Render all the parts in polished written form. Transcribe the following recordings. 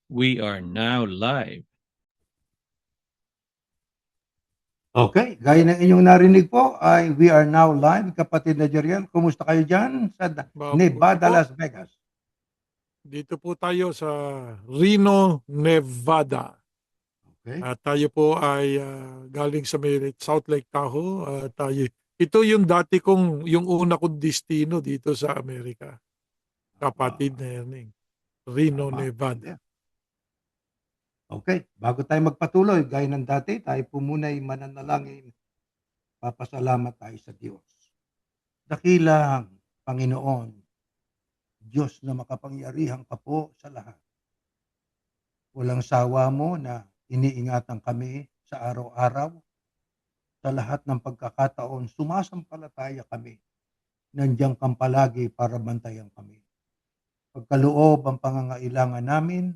We are now live. Okay, gaya ng inyong narinig po ay we are now live. Kapatid na Jeriel, kumusta kayo dyan sa Mabuti Nevada, po. Las Vegas? Dito po tayo sa Reno, Nevada. Okay. At tayo po ay galing sa may South Lake Tahoe. Ito yung dati yung una kong destino dito sa Amerika. Kapatid na Erning. Reno, Tama. Nevada. Okay, bago tayo magpatuloy, gaya ng dati, tayo po muna ay mananalangin. Papasalamat tayo sa Diyos. Dakilang Panginoon, Diyos na makapangyarihang kapo sa lahat. Walang sawa mo na iniingatan kami sa araw-araw. Sa lahat ng pagkakataon, sumasampalataya kami. Nandiyan kang palagi para bantayan kami. Pagkaloob ang pangangailangan namin,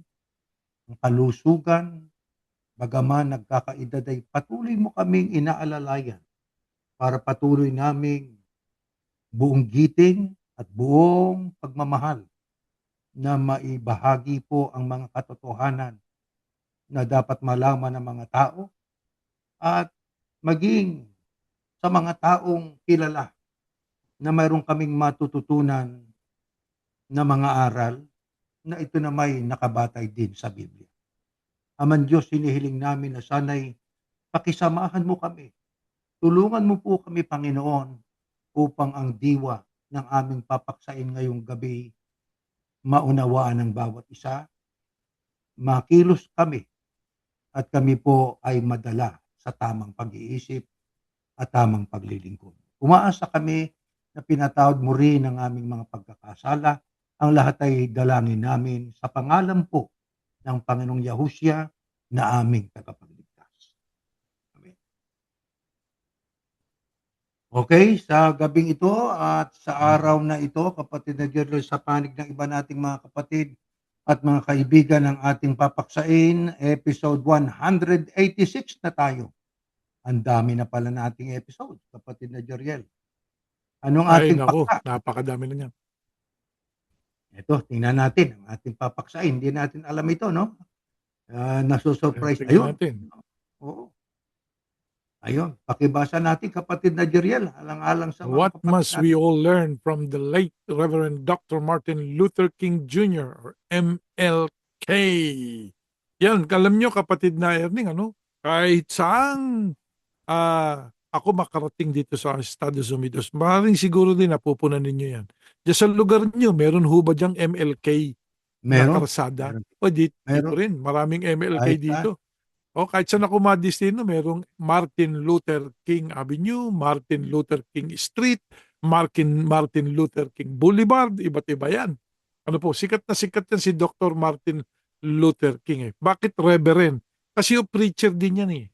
ang kalusugan, bagaman nagkakaedad ay patuloy mo kaming inaalalayan para patuloy naming buong giting at buong pagmamahal na maibahagi po ang mga katotohanan na dapat malaman ng mga tao at maging sa mga taong kilala na mayroon kaming matututunan na mga aral na ito na may nakabatay din sa Biblia. Aman Diyos, hinihiling namin na sana'y pakisamahan mo kami. Tulungan mo po kami, Panginoon, upang ang diwa ng aming papaksain ngayong gabi maunawaan ng bawat isa, makilos kami, at kami po ay madala sa tamang pag-iisip at tamang paglilingkod. Umaasa kami na pinatawad mo rin ang aming mga pagkakasala. Ang lahat ay dalangin namin sa pangalan po ng Panginoong Yahushua na aming tagapagligtas. Amen. Okay, sa gabing ito at sa araw na ito, kapatid na Jerry, sa panig ng iba nating mga kapatid at mga kaibigan ng ating papaksain, episode 186 na tayo. Ang dami na pala nating episode, kapatid na Jeriel. Anong Ay, ating naku, paksa? napakadami na niyan. Ito, tingnan natin ang ating papaksain. Hindi natin alam ito, no? Nasusurprise. Ayun. Tingnan natin. Oo. Ayun. Pakibasa natin, kapatid na Jeriel. Alang-alang sa mga What kapatid must natin. we all learn from the late Reverend Dr. Martin Luther King Jr. or MLK? Yan, alam nyo kapatid na Erning, kahit saan ako makarating dito sa Estados Unidos, maaaring siguro din napupunan ninyo yan. Diyan sa lugar nyo, meron ho ba dyang MLK na Meron. karsada? Meron. O dito Meron. rin, maraming MLK Kahit dito. O kahit saan ako madistino, merong Martin Luther King Avenue, Martin Luther King Street, Martin Luther King Boulevard, iba't iba yan. Ano po, sikat na sikat yan si Dr. Martin Luther King. Bakit Reverend? Kasi yung preacher din yan eh.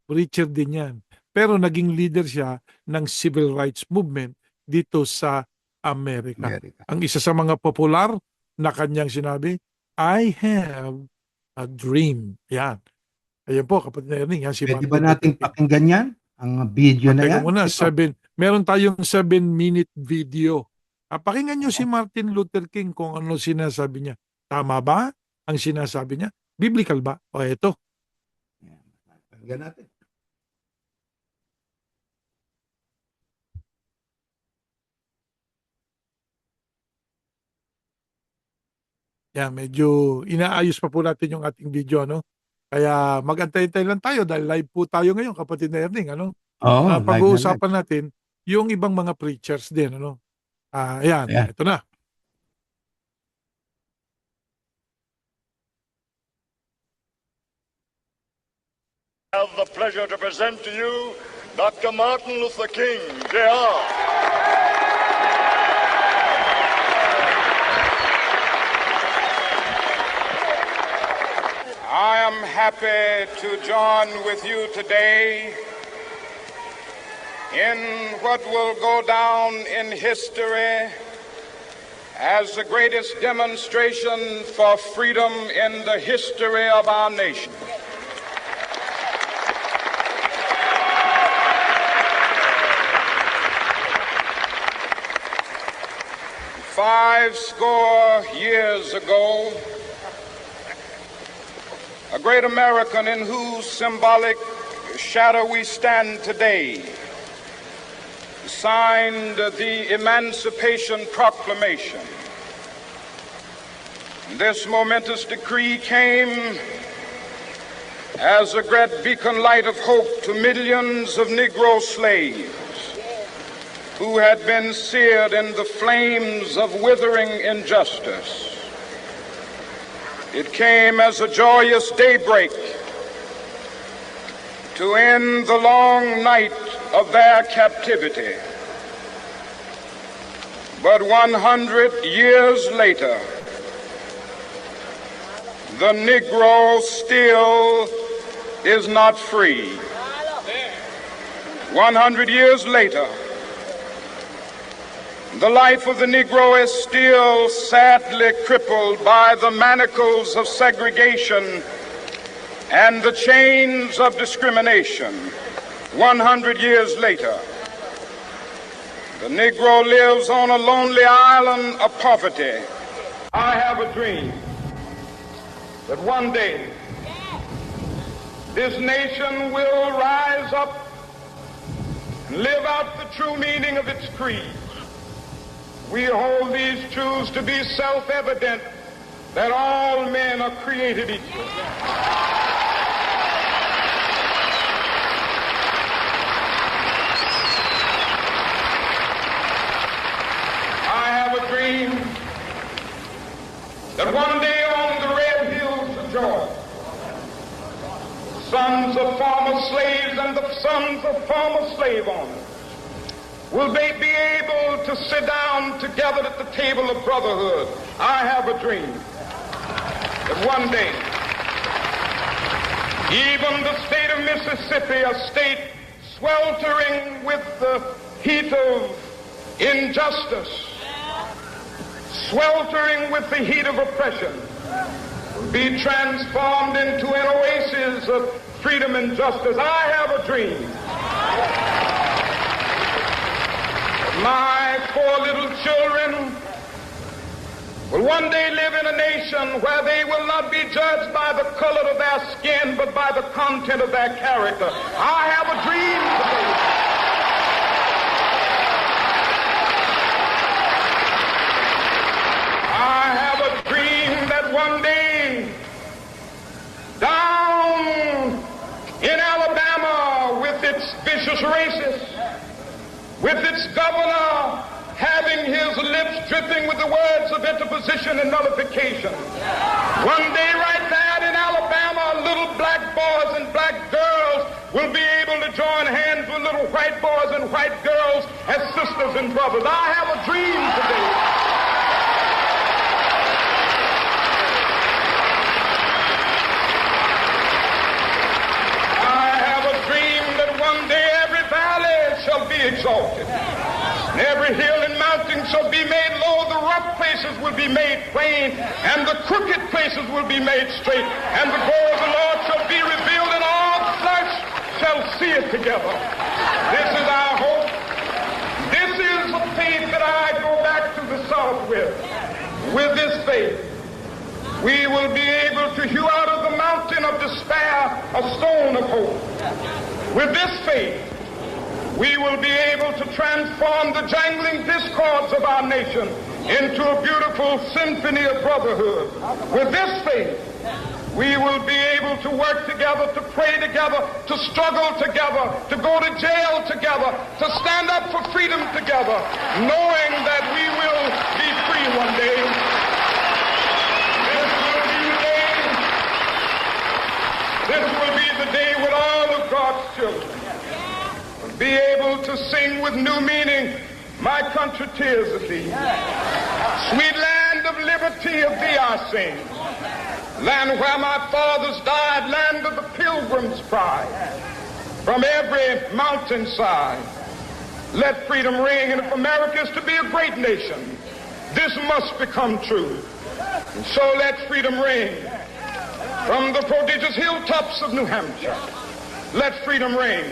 Preacher din yan. Pero naging leader siya ng civil rights movement dito sa Amerika. Amerika. Ang isa sa mga popular na kanyang sinabi, I have a dream. Yan. Ayan po, kapatid na Erning, yan si Pwede Martin ba Luther nating King. pakinggan yan? Ang video na Teka yan? muna, Ito. meron tayong 7-minute video. Pakinggan nyo si Oo. Martin Luther King kung ano sinasabi niya. Tama ba ang sinasabi niya? Biblical ba? O eto. Yan. Pakinggan natin. Yan, medyo inaayos pa po natin yung ating video, Kaya mag-antay-antay lang tayo dahil live po tayo ngayon, kapatid na Erning, Oo, live na live. Pag-uusapan natin yung ibang mga preachers din, Ayan, Ayan. ito na. I have the pleasure to present to you Dr. Martin Luther King, Jr. I am happy to join with you today in what will go down in history as the greatest demonstration for freedom in the history of our nation. Five score years ago, a great American in whose symbolic shadow we stand today, signed the Emancipation Proclamation. This momentous decree came as a great beacon light of hope to millions of Negro slaves who had been seared in the flames of withering injustice. It came as a joyous daybreak to end the long night of their captivity. But 100 years later, the Negro still is not free. 100 years later, the life of the Negro is still sadly crippled by the manacles of segregation and the chains of discrimination. 100 years later, the Negro lives on a lonely island of poverty. I have a dream that one day this nation will rise up and live out the true meaning of its creed. We hold these truths to be self-evident, that all men are created equal. I have a dream that one day on the red hills of Georgia, sons of former slaves and the sons of former slave owners will they be able to sit down together at the table of brotherhood. I have a dream that one day, even the state of Mississippi, a state sweltering with the heat of injustice, sweltering with the heat of oppression, will be transformed into an oasis of freedom and justice. I have a dream. My 4 little children will one day live in a nation where they will not be judged by the color of their skin, but by the content of their character. I have a dream today. I have a dream that one day, down in Alabama, with its vicious racists, with its governor having his lips dripping with the words of interposition and nullification. One day right there in Alabama, little black boys and black girls will be able to join hands with little white boys and white girls as sisters and brothers. I have a dream today. I have a dream that one day every valley shall be exalted, and every hill and mountain shall be made low. The rough places will be made plain, and the crooked places will be made straight, and the glory of the Lord shall be revealed, and all flesh shall see it together. This is our hope. This is the faith that I go back to the South with. With this faith, we will be able to hew out of the mountain of despair a stone of hope. With this faith, we will be able to transform the jangling discords of our nation into a beautiful symphony of brotherhood. With this faith, we will be able to work together, to pray together, to struggle together, to go to jail together, to stand up for freedom together, knowing that we will be free one day. This will be the day when all of God's children be able to sing with new meaning, my country, 'tis of thee. Sweet land of liberty, of thee I sing. Land where my fathers died, land of the pilgrim's pride. From every mountainside, let freedom ring. And if America is to be a great nation, this must become true. And so let freedom ring. From the prodigious hilltops of New Hampshire, let freedom ring.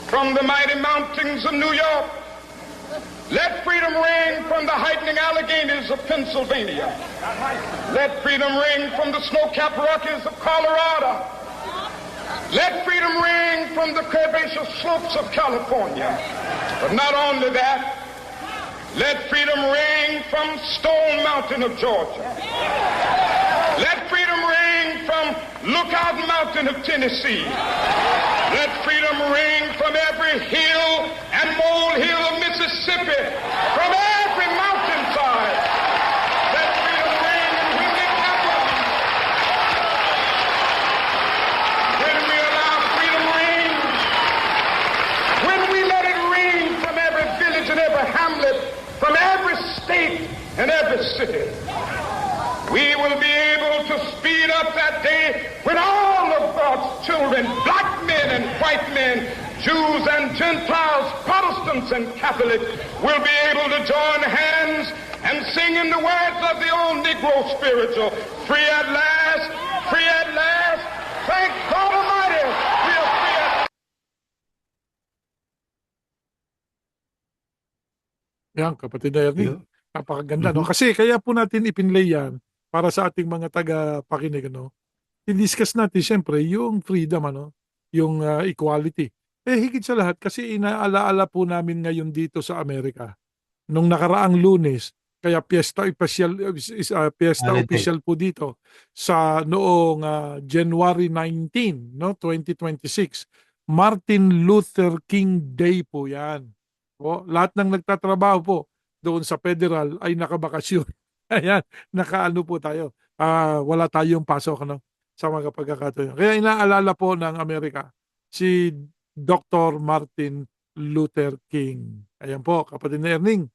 From the mighty mountains of New York, Let freedom ring from the heightening Alleghenies of Pennsylvania. Let freedom ring from the snow-capped Rockies of Colorado. Let freedom ring from the curvaceous slopes of California. But not only that, let freedom ring from Stone Mountain of Georgia. Let freedom ring from Lookout Mountain of Tennessee. Let freedom ring from every hill and molehill of Mississippi, from every mountainside. Let freedom ring in Whitney Capital. When we allow freedom ring, when we let it ring from every village and every hamlet, from every state and every city, we will be able to speed up that day when all of God's children, black men and white men, Jews and Gentiles, Protestants and Catholics, will be able to join hands and sing in the words of the old Negro spiritual, free at last, thank God Almighty, we are free at last. Yan, kapatid na Ernie. Yeah. Napakaganda, no? Kasi kaya po natin ipinlay yan para sa ating mga taga-pakinig, ano? I-discuss natin, siyempre, yung freedom, ano? Yung equality. Higit sa lahat, kasi inaalaala po namin ngayon dito sa Amerika. Nung nakaraang Lunes, kaya piyesta Holiday. official po dito sa noong January 19, no, 2026. Martin Luther King Day po yan. O, lahat ng nagtatrabaho po doon sa federal ay nakabakasyon. Ayan, nakaano po tayo. Wala tayong pasok, ano, sa mga pagkakataon. Kaya inaalala po ng Amerika si Dr. Martin Luther King. Ayan po, kapatid na Erning.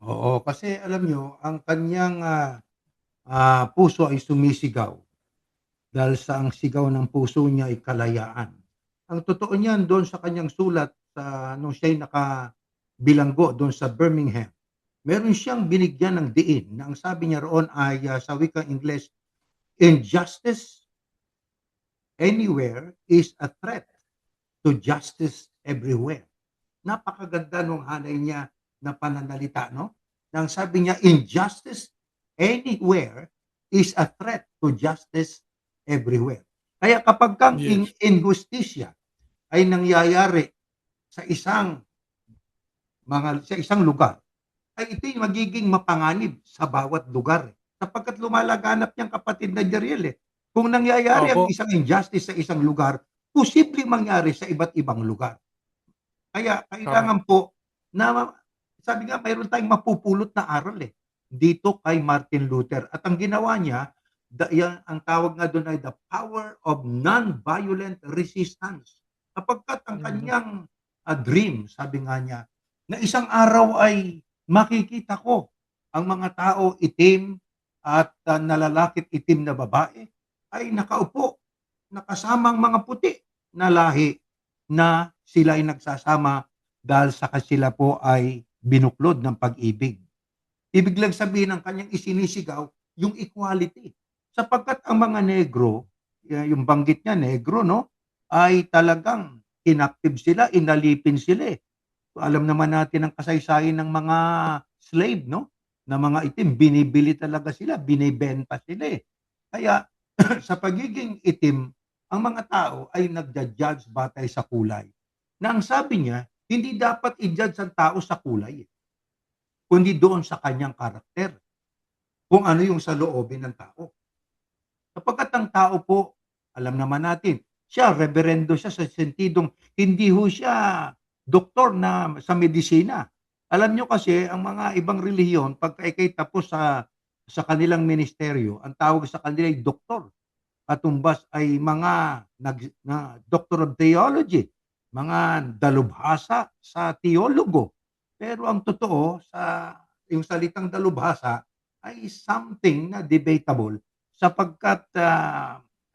Oo, kasi alam nyo, ang kanyang puso ay sumisigaw dahil sa ang sigaw ng puso niya ay kalayaan. Ang totoo niyan doon sa kanyang sulat nung siya'y nakabilanggo doon sa Birmingham, meron siyang binigyan ng diin na ang sabi niya roon ay sa wikang Ingles, injustice anywhere is a threat to justice everywhere. Napakaganda nung hanay niya na pananalita, no? Nang sabi niya, injustice anywhere is a threat to justice everywhere. Kaya kapag kang Yes. injustisya ay nangyayari sa isang lugar, ay ito'y magiging mapanganib sa bawat lugar. Sapagkat lumalaganap niyang kapatid na Jeriel. Kung nangyayari ang Opo. isang injustice sa isang lugar, posibleng mangyari sa iba't ibang lugar. Kaya kailangan po na, sabi nga, mayroon tayong mapupulot na aral dito kay Martin Luther. At ang ginawa niya, ang tawag nga doon ay the power of non-violent resistance. Kapagkat ang kanyang dream, sabi nga niya, na isang araw ay makikita ko ang mga tao itim at nalalakit itim na babae ay nakaupo, nakasamang mga puti na lahi na sila ay nagsasama dahil sa sila po ay binuklod ng pag-ibig. Ibig lang sabihin ng kanyang isinisigaw, yung equality. Sapagkat ang mga negro, yung banggit niya, negro, no, ay talagang inactive sila, inalipin sila. Alam naman natin ang kasaysayan ng mga slave, no, na mga itim, binibili talaga sila, binibenta sila. Kaya sa pagiging itim, ang mga tao ay nagja-judge batay sa kulay. Na ang sabi niya, hindi dapat i-judge ang tao sa kulay, kundi doon sa kanyang karakter. Kung ano yung sa loobin ng tao. Sapagkat ang tao po, alam naman natin, siya, reverendo siya sa sentidong hindi ho siya doktor na sa medisina. Alam nyo kasi, ang mga ibang relihiyon, pagka ikay tapos sa kanilang ministeryo, ang tawag sa kanila ay doktor. Katumbas ay mga Doctor of Theology, mga dalubhasa sa teologo. Pero ang totoo, yung salitang dalubhasa ay something na debatable sapagkat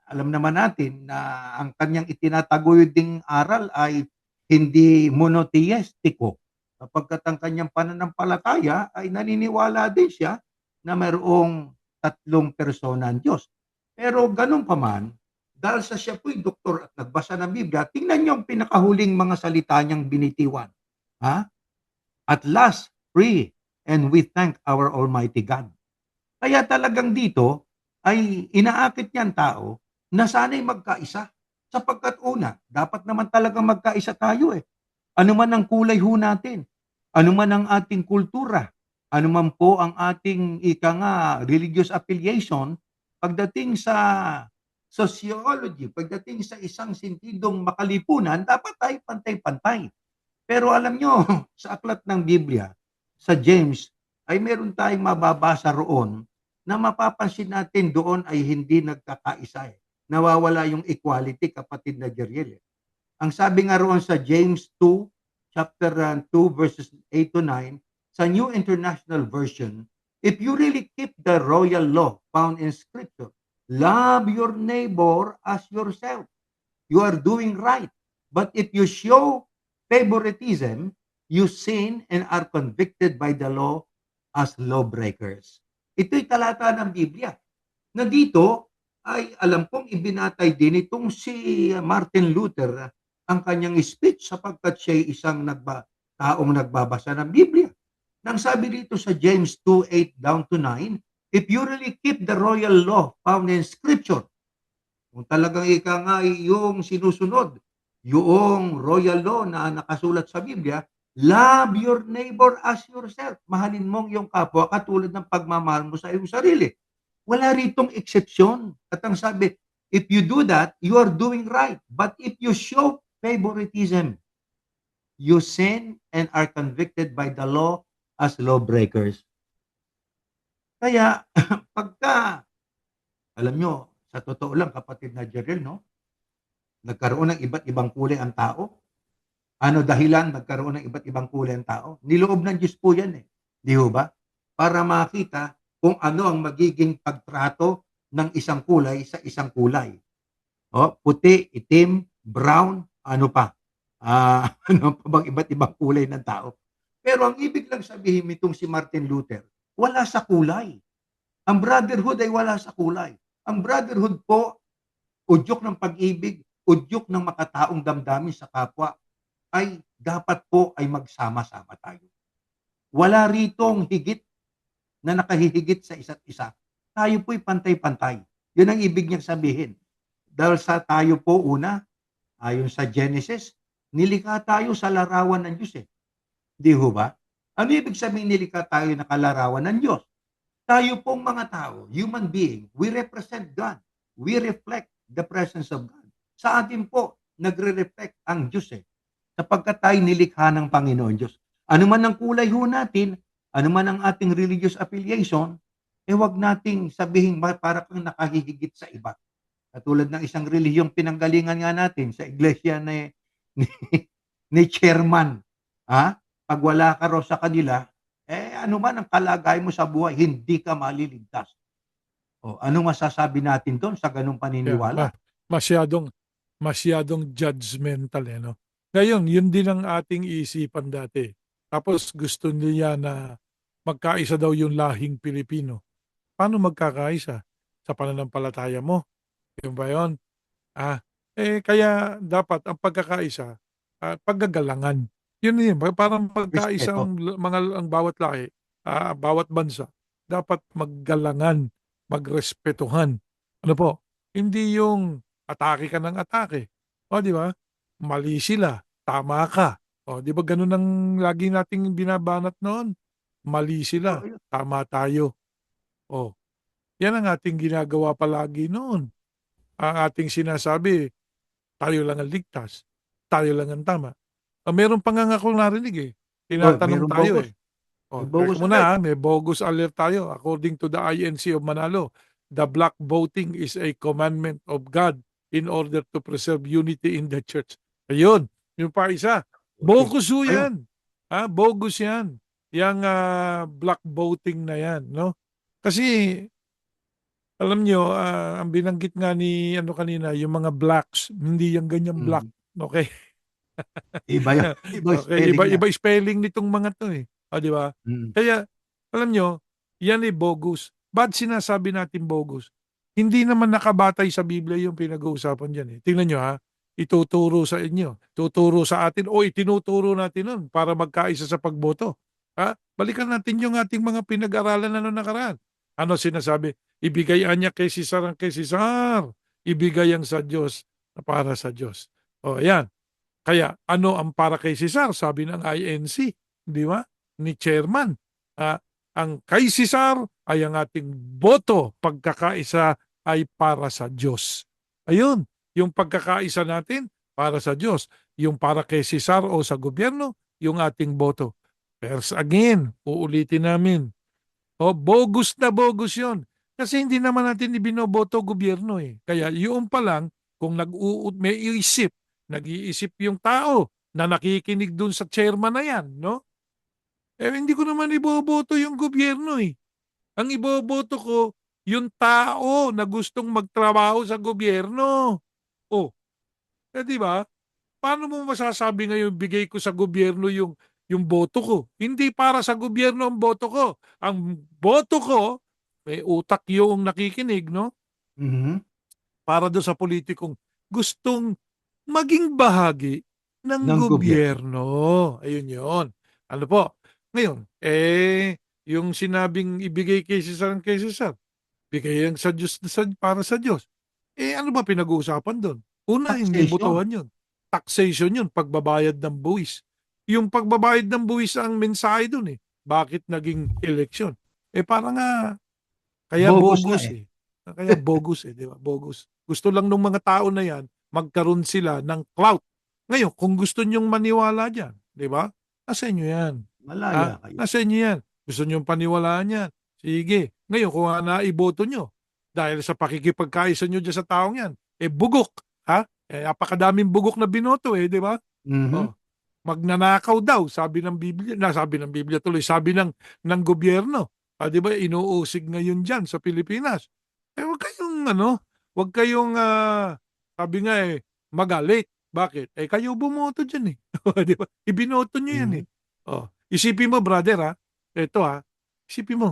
alam naman natin na ang kanyang itinataguyod ding aral ay hindi monotheistiko. Sapagkat ang kanyang pananampalataya ay naniniwala din siya na mayroong tatlong persona ng Diyos. Pero ganun pa man, dahil sa siya po'y doktor at nagbasa ng Biblia, tingnan niyo ang pinakahuling mga salita niyang binitiwan. Ha? at last free, and we thank our Almighty God. Kaya talagang dito ay inaakit niyan tao na sana'y magkaisa. Sapagkat una, dapat naman talagang magkaisa tayo eh. Ano man ang kulay ho natin, ano man ang ating kultura, ano man po ang ating ika nga religious affiliation, pagdating sa sociology, pagdating sa isang sentidong makalipunan, dapat tayo pantay-pantay. Pero alam nyo, sa aklat ng Biblia, sa James, ay meron tayong mababasa roon na mapapansin natin doon ay hindi nagkakaisa eh. Nawawala yung equality, kapatid na Jeriel. Ang sabi nga roon sa James 2, chapter 2, verses 8 to 9, sa New International Version, if you really keep the royal law found in Scripture, love your neighbor as yourself, you are doing right. But if you show favoritism, you sin and are convicted by the law as lawbreakers. Ito'y talata ng Biblia na dito ay alam kong ibinatay din itong si Martin Luther ang kanyang speech sapagkat siya ay isang taong nagbabasa ng Biblia. Nang sabi dito sa James 2:8 down to 9, if you really keep the royal law found in Scripture, kung talagang ika nga yung sinusunod, yung royal law na nakasulat sa Biblia, love your neighbor as yourself. Mahalin mong yung kapwa katulad ng pagmamahal mo sa iyong sarili. Wala ritong eksepsyon. At ang sabi, if you do that, you are doing right. But if you show favoritism, you sin and are convicted by the law as lawbreakers. Kaya, pagka, alam nyo, sa totoo lang, kapatid na Jeriel, no? Nagkaroon ng iba't ibang kulay ang tao. Ano dahilan nagkaroon ng iba't ibang kulay ang tao? Niloob ng Diyos po yan eh. Di ho ba? Para makita kung ano ang magiging pagtrato ng isang kulay sa isang kulay. Puti, itim, brown, ano pa? Ano pa bang iba't ibang kulay ng tao? Pero ang ibig lang sabihin nitong si Martin Luther, wala sa kulay. Ang brotherhood ay wala sa kulay. Ang brotherhood po, udyok ng pag-ibig, udyok ng makataong damdamin sa kapwa, ay dapat po ay magsama-sama tayo. Wala ritong higit na nakahihigit sa isa't isa. Tayo po'y pantay-pantay. Yun ang ibig niyang sabihin. Dahil sa tayo po una, ayon sa Genesis, nilikha tayo sa larawan ng Diyos eh. Di ho ba? Ano ibig sabihin nilikha tayo na kalarawan ng Diyos? Tayo pong mga tao, human being, we represent God. We reflect the presence of God. Sa atin po, nagre-reflect ang Diyos eh. Sapagkat tayo nilikha ng Panginoon Diyos. Ano man ang kulay ho natin, ano man ang ating religious affiliation, wag nating sabihin para kang nakahihigit sa iba. Katulad ng isang relihiyong pinanggalingan nga natin sa iglesia ni chairman. Pag wala ka raw sa kanila, ano man ang kalagayan mo sa buhay, hindi ka maliligtas. Ano masasabi natin doon sa ganung paniniwala? Masyadong judgmental no? Ngayon, yun din ang ating isipan dati. Tapos gusto niya na magkaisa daw yung lahing Pilipino. Paano magkakaisa? Sa pananampalataya mo. Yung ba yun? Kaya dapat ang pagkakaisa, paggagalangan. Yun yun. Parang pagkaisa ang bawat lahi, bawat bansa, dapat maggalangan, magrespetuhan. Ano po? Hindi yung atake ka ng atake. Di ba? Mali sila. Tama ka. Di ba ganun ang lagi nating binabanat noon? Mali sila. Tama tayo. Yan ang ating ginagawa palagi noon. Ang ating sinasabi, tayo lang ang ligtas. Tayo lang ang tama. Meron pa nga akong narinig Tinatanong tayo bogus. Bogus muna may bogus alert tayo. According to the INC of Manalo, the black voting is a commandment of God in order to preserve unity in the church. Ayun, yung pa isa. Bogus yan. Bogus yan. Yang black voting na yan, no? Kasi alam nyo, ang binanggit nga ni kanina, yung mga blacks, hindi yung ganyan black. Okay? Iba yun. Iba spelling nitong mga to di ba? Kaya, alam nyo, yan bogus. Ba't sinasabi natin bogus? Hindi naman nakabatay sa Biblia yung pinag-uusapan dyan Tingnan nyo ituturo sa inyo, tuturo sa atin o itinuturo natin nun para magkaisa sa pagboto. Ha? Balikan natin yung ating mga pinag-aralan na noong nakaraan. Ano sinasabi? Ibigay niya kay Cesar ang kay Cesar. Ibigay ang sa Diyos na para sa Diyos. O, ayan. Kaya ano ang para kay Cesar? Sabi ng INC, di ba? Ni chairman. Ah, ang kay Cesar ay ang ating boto, pagkakaisa ay para sa Diyos. Ayun, yung pagkakaisa natin para sa Diyos. Yung para kay Cesar o sa gobyerno, yung ating boto. Pero again, uulitin namin. O, bogus na bogus yun. Kasi hindi naman natin ibinoboto gobyerno eh. Kaya yun pa lang, kung may isip, nag-iisip yung tao na nakikinig dun sa chairman na yan, no? Eh, hindi ko naman iboboto yung gobyerno eh. Ang iboboto ko, yung tao na gustong magtrabaho sa gobyerno. Oh, eh di ba? Paano mo masasabi ngayon bigay ko sa gobyerno yung boto ko? Hindi para sa gobyerno ang boto ko. Ang boto ko, may utak yung nakikinig, no? Mhm. Para doon sa politikong gustong maging bahagi ng Ng gobyerno. gobyerno. Ayun yun. Ano po? Ngayon, yung sinabing ibigay kay Cesar ang kay Cesar, bigay ang sa Diyos para sa Diyos. Ano ba pinag-uusapan doon? Una, hindi Taxation. botohan yun. Taxation yun, pagbabayad ng buwis. Yung pagbabayad ng buwis ang mensahe doon eh. Bakit naging eleksyon? Parang nga, kaya Bogus nga bogus eh. Kaya bogus di ba? Bogus. Gusto lang ng mga tao na yan, magkaroon sila ng clout. Ngayon, kung gusto nyong maniwala dyan, di ba? Nasa inyo yan. Malaya kayo. Nasa inyo yan. Gusto nyong paniwalaan yan. Sige. Ngayon, kung naiboto nyo, dahil sa pakikipagkaisa nyo dyan sa taong yan, bugok. Ha? Apakadaming bugok na binoto di ba? Mhm. Oh. Magnanakaw daw, sabi ng Biblia, sabi ng Biblia tuloy, sabi ng gobyerno. Di ba, inuusig ngayon dyan sa Pilipinas. Wag kayong, sabi nga magalit. Bakit? Kayo bumoto dyan di ba? Ibinoto nyo yan Mhm. Isipin mo, brother ito isipin mo.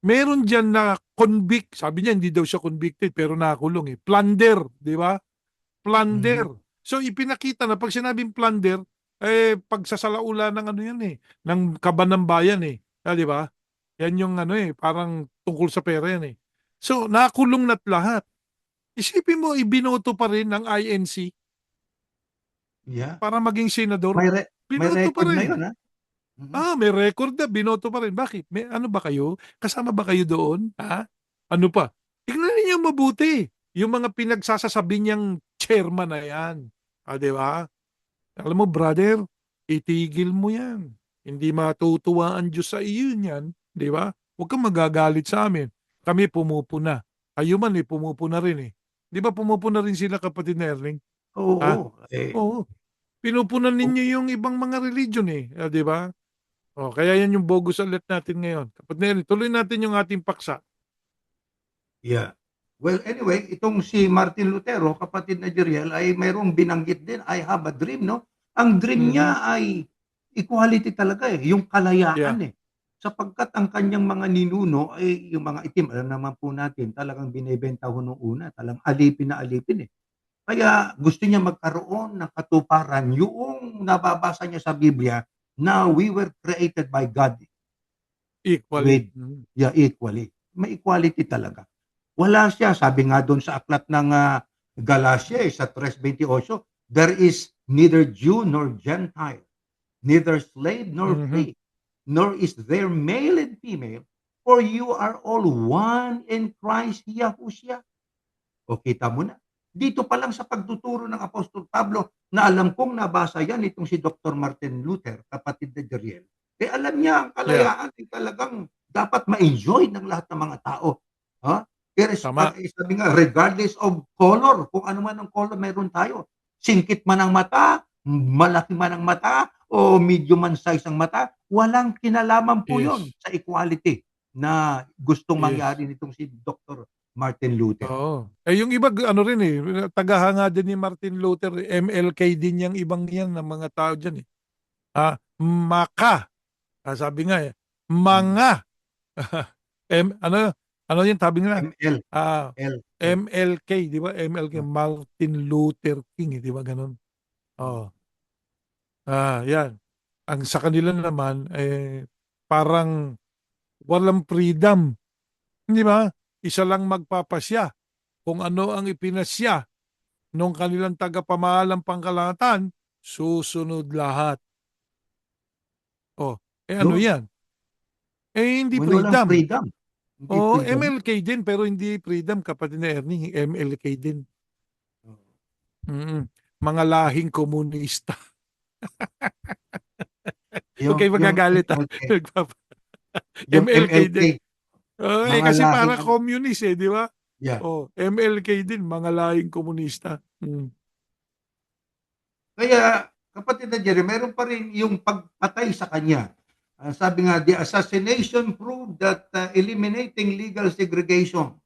Meron dyan na convict, sabi niya hindi daw siya convicted pero nakulong Plunder, di ba? Plunder. Mhm. So ipinakita na pag sinabing plunder, pagsasalaula ng ano yan ng kaban ng bayan di ba? Yan yung parang tungkol sa pera yan So nakulong na't lahat. Isipin mo, ibinoto pa rin ng INC Yeah. para maging senador. May Binoto pa record na rin. yun, ha? Mhm. May record na, binoto pa rin. Bakit? May ano ba kayo? Kasama ba kayo doon? Ano pa? Tingnan niyo mabuti. Yung mga pinagsasasabi niyang chairman na yan. Di ba? Alam mo, brother, itigil mo yan. Hindi matutuwa ang Diyos sa iyo yan. Di ba? Huwag kang magagalit sa amin. Kami pumupuna. Kayo man pumupuna rin Di ba pumupuna rin sila, kapatid na Erling? Oo. Oo. Pinupunan ninyo yung ibang mga religion di ba? Kaya yan yung bogus alert natin ngayon. Kapatid na Erling, tuloy natin yung ating paksa. Yeah. Well, anyway, itong si Martin Lutero, kapatid na Jeriel, ay mayroong binanggit din, I have a dream, no? Ang dream niya ay equality talaga yung kalayaan Sapagkat ang kanyang mga ninuno ay yung mga itim, alam naman po natin, talagang binebenta ho nung una, talagang alipin na alipin Kaya gusto niya magkaroon ng katuparan yung nababasa niya sa Biblia na we were created by God Equally. equally. May equality talaga. Wala siya, sabi nga doon sa aklat ng Galacia sa 3:28, there is neither Jew nor Gentile, neither slave nor free, nor is there male and female, for you are all one in Christ Yahushua. Kita mo na. Dito pa lang sa pagtuturo ng Apostol Pablo, na alam kong nabasa yan itong si Dr. Martin Luther, kapatid na Jeriel. Alam niya ang kalayaan ay talagang dapat ma-enjoy ng lahat ng mga tao. Sabi nga, regardless of color, kung ano man ang color meron tayo. Singkit man ang mata, malaki man ang mata, o medium man size ang mata, walang kinalaman po yon sa equality na gustong mangyari nitong si Dr. Martin Luther. Yung iba, tagahanga din ni Martin Luther, MLK din yung ibang yan ng mga tao dyan Maka. Sabi nga mga. Ano yung sabi nga? ML. MLK, di ba? MLK, Martin Luther King, di ba ganun? Oo. Yan. Ang sa kanila naman, parang walang freedom. Di ba? Isa lang magpapasya. Kung ano ang ipinasya nung kanilang tagapamahalang pangkalahatan, susunod lahat. Ano Yun. yan? Hindi Walang freedom. freedom. Hindi freedom. MLK din, pero hindi freedom, kapatid na Ernie. MLK din. Mga lahing komunista. Huwag kayo magagalit. Yung MLK din. MLK, mga Kasi para lahing, communist di ba? yeah. MLK din, mga lahing komunista. Kaya, kapatid na Jerry, meron pa rin yung pagpatay sa kanya. Sabi nga, the assassination proved that eliminating legal segregation,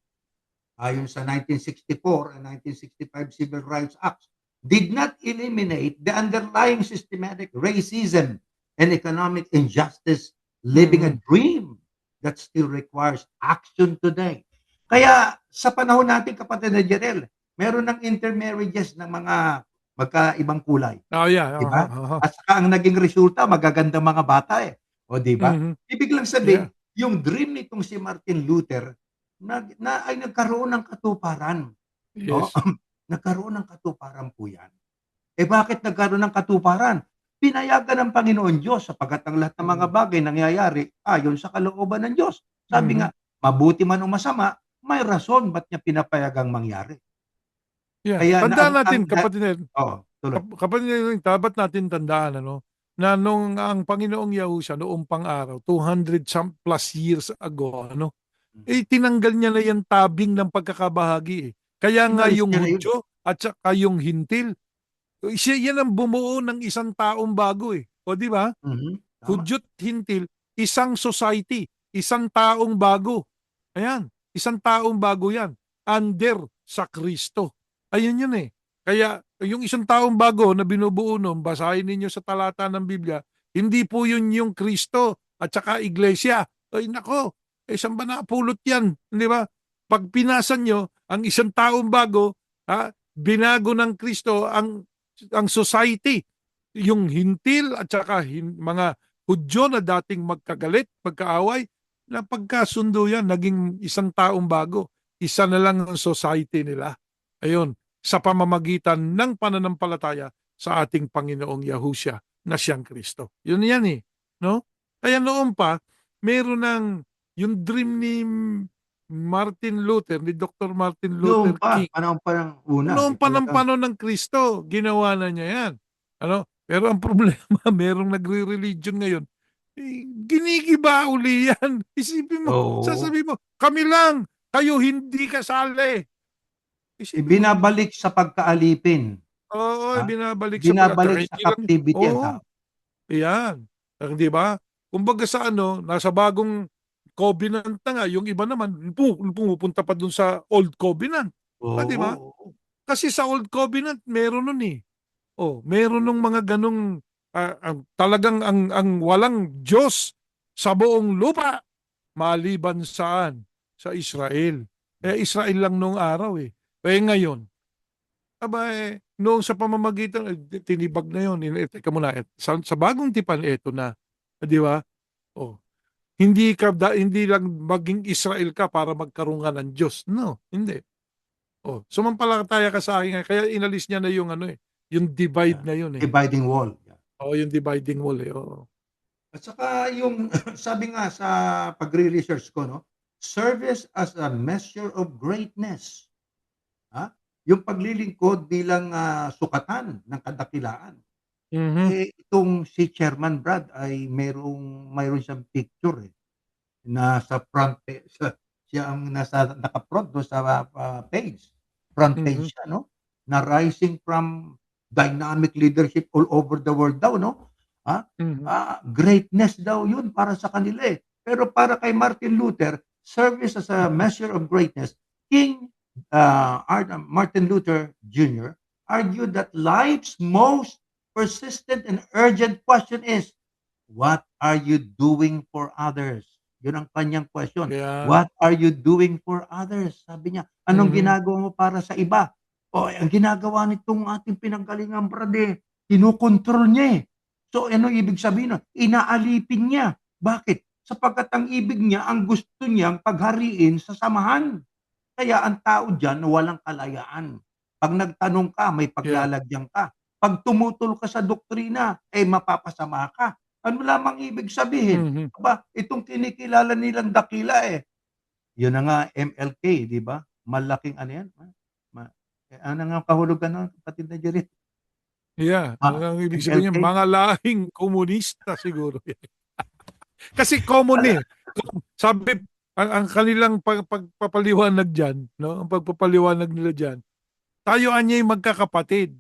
ayon sa 1964 and 1965 Civil Rights Acts, did not eliminate the underlying systematic racism and economic injustice, living a dream that still requires action today. Kaya sa panahon natin, kapatid na Jerry, meron ng intermarriages ng mga magkaibang kulay. Yeah. Diba? At saka ang naging resulta, magagandang mga bata O diba? Ibig lang sabihin, yung dream nitong si Martin Luther na ay nagkaroon ng katuparan. Yes. Nagkaroon ng katuparan po yan. Bakit nagkaroon ng katuparan? Pinayagan ng Panginoon Diyos sapagkat ang lahat ng mga bagay nangyayari ayon sa kalooban ng Diyos. Sabi nga, mabuti man o masama, may rason ba't niya pinapayagang mangyari. Yeah. Kaya tandaan natin, kapatid, tuloy. dapat natin tandaan, na nung ang Panginoong Yahusha noong pang-araw, 200 plus years ago, tinanggal niya na yung tabing ng pagkakabahagi. Kaya nga yung Hudyo at saka yung Hintil, yan ang bumuo ng isang taong bago di ba? Hudyo at Hintil, isang society, isang taong bago. Ayan, isang taong bago yan, under sa Kristo. Ayun yun Kaya yung isang taong bago na binubuo nun, basahin ninyo sa talata ng Biblia, hindi po yun yung Kristo at saka Iglesia. Ay nako, saan ba napulot yan? Di ba? Pag pinasan nyo, ang isang taong bago, binago ng Kristo ang society. Yung Hintil at saka mga Hudyo na dating magkagalit, magkaaway, na pagkasundo yan, naging isang taong bago. Isa na lang ang society nila. Ayun, sa pamamagitan ng pananampalataya sa ating Panginoong Yahusha na siyang Kristo. Yun yan no? Kaya noon pa, meron ng yung dream ni Martin Luther, ni Dr. Martin Luther King. Panahon pa ng una. Noon pa ng panahon ng Kristo, ginawa na niya yan. Pero ang problema, merong nagre-religion ngayon. Ginigiba uli yan. Isipin mo, sasabihin mo, kami lang, kayo hindi kasali. Ibinabalik sa pagkaalipin. Binabalik sa captivity. Yan. Di ba? Kumbaga sa nasa bagong covenant na nga, yung iba naman, pumupunta pa dun sa old covenant. Di ba? Kasi sa old covenant, meron nun meron nung mga ganong, talagang ang walang Diyos sa buong lupa, maliban saan? Sa Israel. Israel lang nung araw ngayon, noong sa pamamagitan, tinibag na yun. Teka muna, sa bagong tipan, ito na. Di ba? Hindi lang maging Israel ka para magkaroon ka ng Diyos. No, hindi. Sumampalataya ka sa akin. Kaya inalis niya na yung yung divide na yun. Dividing wall. Yung dividing wall. At saka yung, sabi nga sa pagre-research ko, service as a measure of greatness. Yung paglilingkod bilang sukatan ng kadakilaan. Itong si Chairman Brad ay mayroon siyang picture na sa front siya ang naka-front do sa page. Front page siya, na rising from dynamic leadership all over the world daw, greatness daw yun para sa kanila Pero para kay Martin Luther, service as a measure of greatness, Martin Luther Jr. argued that life's most persistent and urgent question is, what are you doing for others? Yun ang kanyang question. Kaya, What are you doing for others? Sabi niya, anong Mhm. ginagawa mo para sa iba? O, ang ginagawa nitong ating pinanggalingang brade, kinukontrol niya eh. So, ano ibig sabihin nun? Inaalipin niya. Bakit? Sapagkat ang ibig niya, ang gusto niyang paghariin sa samahan. Kaya ang tao diyan walang kalayaan. 'Pag nagtanong ka, may yeah. paglalagyan ka. 'Pag tumutol ka sa doktrina, mapapasama ka. Ano lamang ibig sabihin? Mhm. Aba, itong kinikilala nilang dakila, yun na nga MLK, 'di ba? Malaking ano yan, ma ano nga ang kahulugan nun, kapatid na Jerry? Yeah, Ah, ang ibig sabihin niyan, MLK? mga lahing komunista siguro. Kasi common Ala, eh. Sabi, ang kanilang pagpapaliwanag diyan, 'no, ang pagpapaliwanag nila diyan, tayo anyay magkakapatid. oo.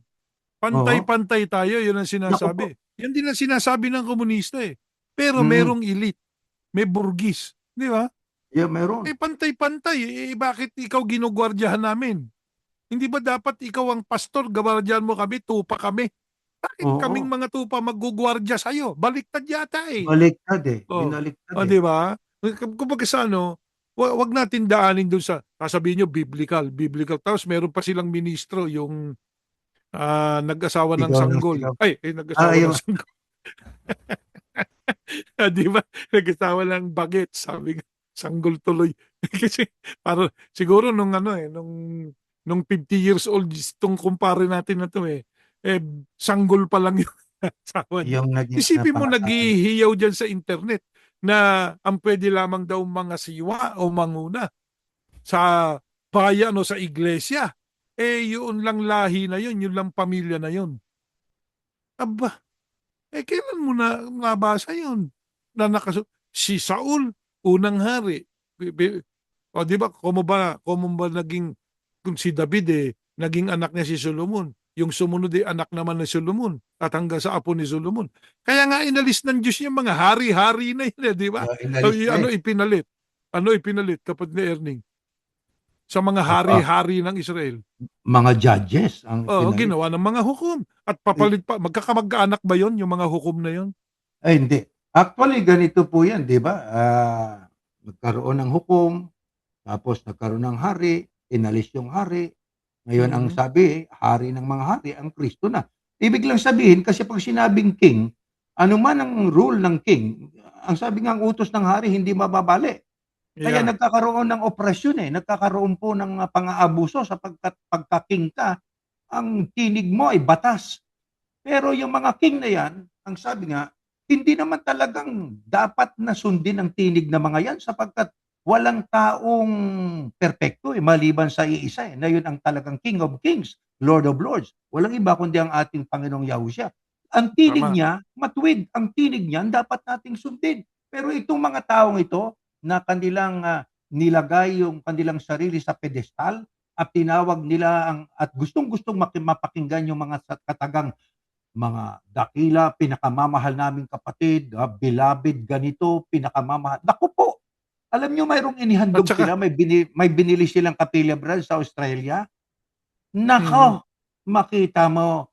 Pantay-pantay tayo, 'yun ang Naku po, sinasabi. 'Yan din ang sinasabi ng komunista eh. Pero mm. merong elite, may burgis, 'di ba? Yeah, meron. Pantay-pantay, bakit ikaw ginugwardiyahan namin? Hindi ba dapat ikaw ang pastor, gwardiyahan mo kami, tupa kami? Bakit kaming Oo, mga tupa maggugwardiya sa'yo? Baliktad yata eh. baliktad, Oh. binaliktad, Oh, 'di ba? Kumbaga sa ano, wag natin daanin dun sa sasabihin niyo biblical, biblical. Tapos meron pa silang ministro yung, nag-asawa ng Sigaw ng sanggol. sigaw. Ay, nag-asawa ng Yung sanggol. 'Di ba? Nag-asawa ng bagets, sabi nga, sanggol tuloy. Kasi parang siguro nung ano, nung 50 years old 'tong kumpare natin na 'to, sanggol pa lang yung asawa niya. yung naging Isipin mo pangasawa niya. naghihiyaw diyan sa internet na ang puwede lamang daw mga siwa o manguna sa bayan o sa iglesia, yun lang lahi na yun lang pamilya na yun. Aba, kailan mo na nabasa yun? Na si Saul, unang hari. O di ba, kung ba naging, kung si David naging anak niya si Solomon. Yung sumunod anak naman ni Solomon at hanggang sa apo ni Solomon. Kaya nga inalis ng Diyos yung mga hari-hari na yun, di ba? Inalis niya, Ano ipinalit? Ano ipinalit, kapatid ni Erning? Sa mga Aba, hari-hari ng Israel. mga judges ang Oo, pinalit. ginawa ng mga hukom. At Eh, papalit pa, magkakamag-anak ba yon yung mga hukom na yon? Ay hindi. Actually ganito po 'yan, 'di ba? Nagkaroon ng hukom, tapos nagkaroon ng hari, inalis yung hari. Ngayon ang Mhm. sabi, hari ng mga hari ang Kristo na. Ibig lang sabihin kasi 'pag sinabing king, ano man ang rule ng king, ang sabi nga ang utos ng hari hindi mababali. Kaya Yeah. nagkakaroon ng oprasyon, nagkakaroon po ng pang-aabuso sapagkat pagka-king ka, ang tinig mo ay batas. Pero yung mga king na yan, ang sabi nga, hindi naman talagang dapat na sundin ang tinig ng mga yan sapagkat walang taong perpekto maliban sa iisa na yun ang talagang King of Kings, Lord of Lords. Walang iba kundi ang ating Panginoong Yahushua. Ang tinig Tama. niya, matuwid. Ang tinig niya, dapat nating sundin. Pero itong mga taong ito na kanilang nilagay yung kanilang sarili sa pedestal at tinawag nila at gustong-gustong mapakinggan yung mga katagang mga dakila, pinakamamahal naming kapatid, beloved ganito, pinakamamahal. Naku po, alam niyo mayroong At inihandog saka, sila, may binili silang kapilya brad sa Australia. mhm. Nako, makita mo,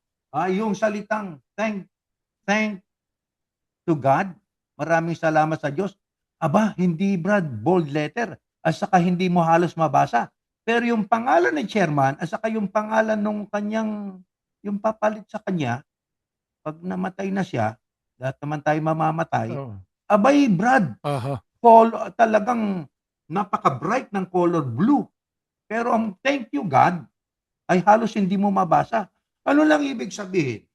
yung salitang thank to God, maraming salamat sa Diyos. Aba, hindi brad, bold letter, at saka hindi mo halos mabasa. Pero yung pangalan ni chairman, at saka yung pangalan nung kanyang, yung papalit sa kanya, 'pag namatay na siya, lahat naman tayo mamamatay, Oo. abay Brad, Aha. talagang napaka-bright ng color blue. Pero ang thank you God ay halos hindi mo mabasa. Ano lang ibig sabihin?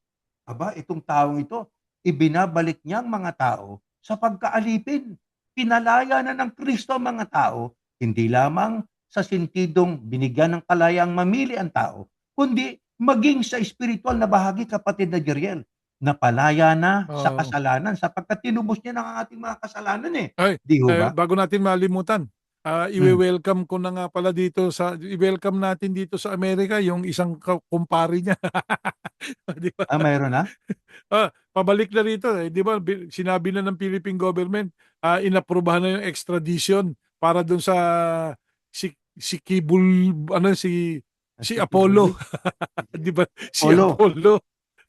Aba, itong taong ito, ibinabalik niya ang mga tao sa pagkaalipin. Pinalaya na ng Kristo ang mga tao, hindi lamang sa sentidong binigyan ng kalayaang mamili ang tao, kundi maging sa espiritual na bahagi, kapatid na Jeriel. Napalaya na sa Oo. kasalanan sapagkat tinubos niya ng ating mga kasalanan Ay, Di ho ba? bago natin malimutan, Hmm. iwe-welcome ko na nga pala dito i-welcome natin dito sa Amerika yung isang kumpare niya. 'Di ba? Mayroon na? Pabalik na rito, 'di ba sinabi na ng Philippine government, inaprubahan na yung extradition para dun sa si Kibul ano si Si Apollo, Kibuloy, 'di ba? Si Apollo. Apollo.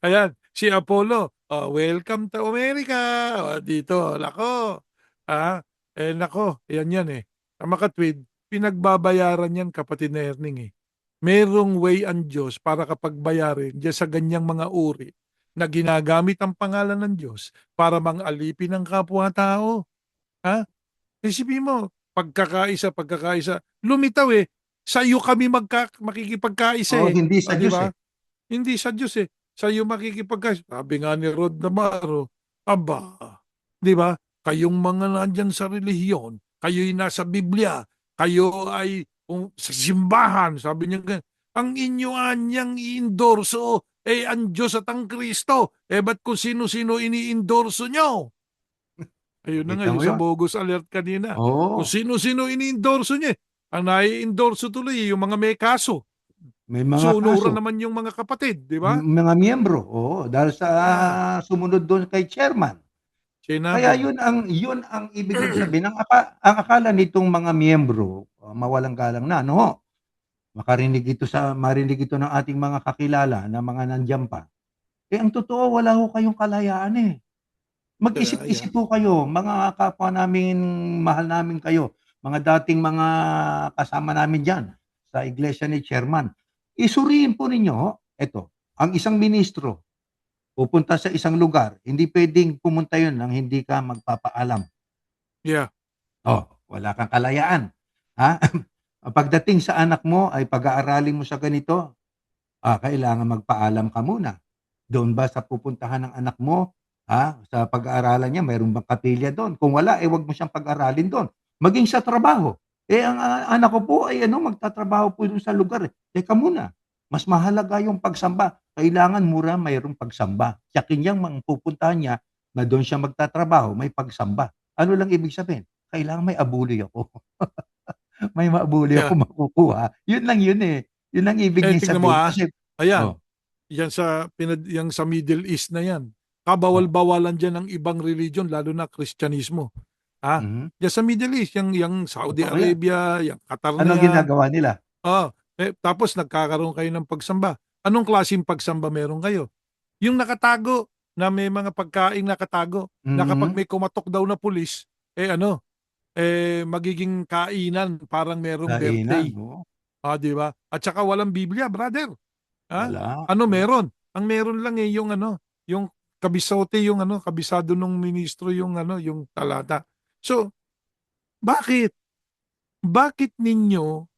Ayan, si Apollo. Oh, welcome to America. Oh, dito, nako. Ah, Nako, yan eh. Ang makatwid, pinagbabayaran yan, kapatid na Erning eh. Merong way ang Diyos para kapag bayarin diyan sa ganyang mga uri na ginagamit ang pangalan ng Diyos para mang-alipin ang kapwa-tao. Ha? Isipin mo, pagkakaisa, lumitaw eh. Sa iyo kami makikipagkaisa Oo, eh. hindi sa Di Diyos ba? eh. Hindi sa Diyos eh. Sa iyo makikipagkaisa. Sabi nga ni Rod Navarro, aba, di ba? Kayong mga nandyan sa relihiyon, kayo'y nasa Biblia, kayo ay sa simbahan, sabi niya ganyan. Ang inyo anyang i-endorso, ang Diyos at ang Kristo. Ba't kung sino-sino ini-endorso nyo? Ayun na nga, Kita mo yung sa yun? bogus alert kanina. Kung Oo. sino-sino ini-endorso niya. Ang nai-endorso tuloy, yung mga may kaso. May mga Sunuran kaso. naman yung mga kapatid, di ba? Mga miyembro. Oo. Dahil sa Yeah. sumunod doon kay chairman. Sinabi Kaya mo. yun ang ibig kong sabihin. Ang akala nitong mga miyembro, mawalang galang na, no? Marinig ito ng ating mga kakilala na mga nandiyan pa. Ang totoo, wala ho kayong kalayaan eh. Mag-isip-isip po kayo, mga kapwa namin, mahal namin kayo, mga dating mga kasama namin dyan sa iglesia ni chairman. Isuriin po ninyo, eto, ang isang ministro, pupunta sa isang lugar, hindi pwedeng pumunta yun nang hindi ka magpapaalam. Yeah. Wala kang kalayaan. Ha? Pagdating sa anak mo ay pag-aaralin mo sa ganito, kailangan magpaalam ka muna. Doon ba sa pupuntahan ng anak mo, sa pag-aaralan niya, mayroon bang kapilya doon? Kung wala, wag mo siyang pag-aralin doon. Maging sa trabaho. Ang anak ko po ay magtatrabaho po doon sa lugar. Teka muna, mas mahalaga yung pagsamba. Kailangan mura mayroong pagsamba. Tiyakin niyang pupuntahan niya na doon siya magtatrabaho, may pagsamba. Ano lang ibig sabihin? Kailangan may abuli ako. May maabuli Yeah. ako makukuha. Yun lang yun eh. Yun ang ibig niya Tingnan mo sabihin. Kasi, ayan, oh, yan yang sa Middle East na yan. Kabawal-bawalan dyan ng ibang religion, lalo na Kristyanismo. mhm. Yan sa Middle East, yung Saudi Totoo yan. Arabia, yung Qatar na Anong yan. ginagawa nila? Tapos nagkakaroon kayo ng pagsamba. Anong klaseng pagsamba meron kayo? Yung nakatago, na may mga pagkaing nakatago, na kapag Mhm. may kumatok daw na pulis, magiging kainan, parang merong Kainan, birthday. oo. Di ba? At saka walang Biblia, brother. Wala. Ano meron? Ang meron lang yung yung kabisote, yung kabisado nung ministro, yung yung talata. So, bakit? Bakit ninyo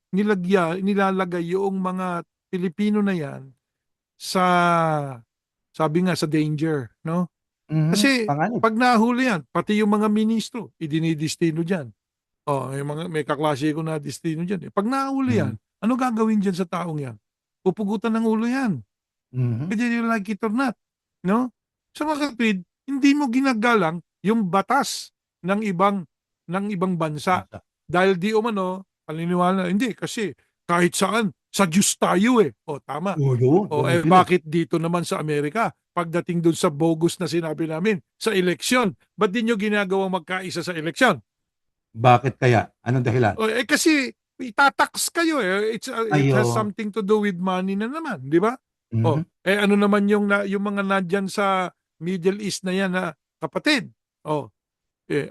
nilalagay yung mga Pilipino na yan sa, sabi nga, sa danger, no? Mhm. Kasi Panganib. pag nahuli yan, pati yung mga ministro, idinidestino dyan. May kaklase ko na destino dyan. Pag nahuli yan, ano gagawin dyan sa taong yan? Pupugutan ng ulo yan. Mhm. Whether you like it or not. No? Sa mga kapatid, hindi mo ginagalang yung batas ng ibang bansa. Dahil di umano, paniniwala, hindi, kasi kahit saan, sa Diyos tayo eh. Tama. Yun. Bakit dito naman sa Amerika? Pagdating dun sa bogus na sinabi namin, sa eleksyon, ba't di nyo ginagawang magkaisa sa eleksyon? Bakit kaya? Anong dahilan? Kasi itatax kayo eh. It has Ayo. something to do with money na naman, di ba? Mhm. Ano naman yung mga nandyan sa Middle East na yan na kapatid?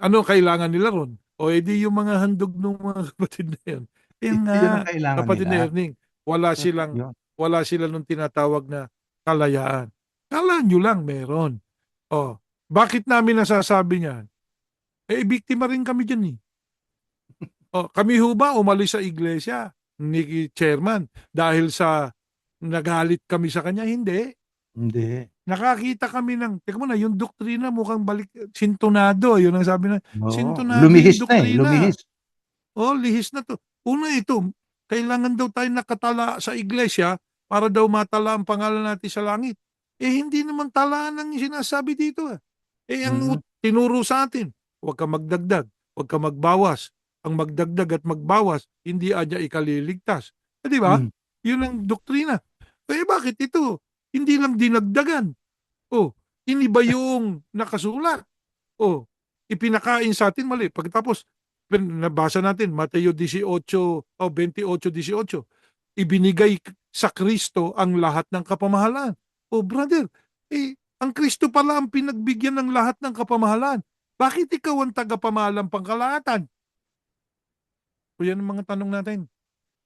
Ano kailangan nila ron? Di yung mga handog ng mga kapatid na yan. Yun ang kailangan kapatid nila. na Erning, wala Yun. sila nung tinatawag na kalayaan. Kala nyo lang meron. Bakit namin nasasabi niyan? Biktima rin kami dyan eh. Kami ho ba umalis sa iglesia ni chairman dahil sa nagalit kami sa kanya? Hindi. Hindi. Nakakita kami teka muna, yung doktrina mukhang sintonado. Yun ang sabi na, Oo. sintonado Lumihis yung na eh. doktrina. Lumihis. Lihis na to. Una ito, kailangan daw tayo nakatala sa iglesia para daw matala ang pangalan natin sa langit. Hindi naman talaan ang sinasabi dito. Ang tinuro sa atin, huwag ka magdagdag, huwag ka magbawas. Ang magdagdag at magbawas, hindi adya ikaliligtas. Di ba? Yun ang doktrina. Bakit ito? Hindi lang dinagdagan. Iniba yung nakasulat. Ipinakain sa atin mali. Pagkatapos, nabasa natin, Mateo 28:18, ibinigay sa Kristo ang lahat ng kapamahalan. Brother, ang Kristo pala ang pinagbigyan ng lahat ng kapamahalan. Bakit ikaw ang tagapamahalang pangkalahatan? O yan ang mga tanong natin.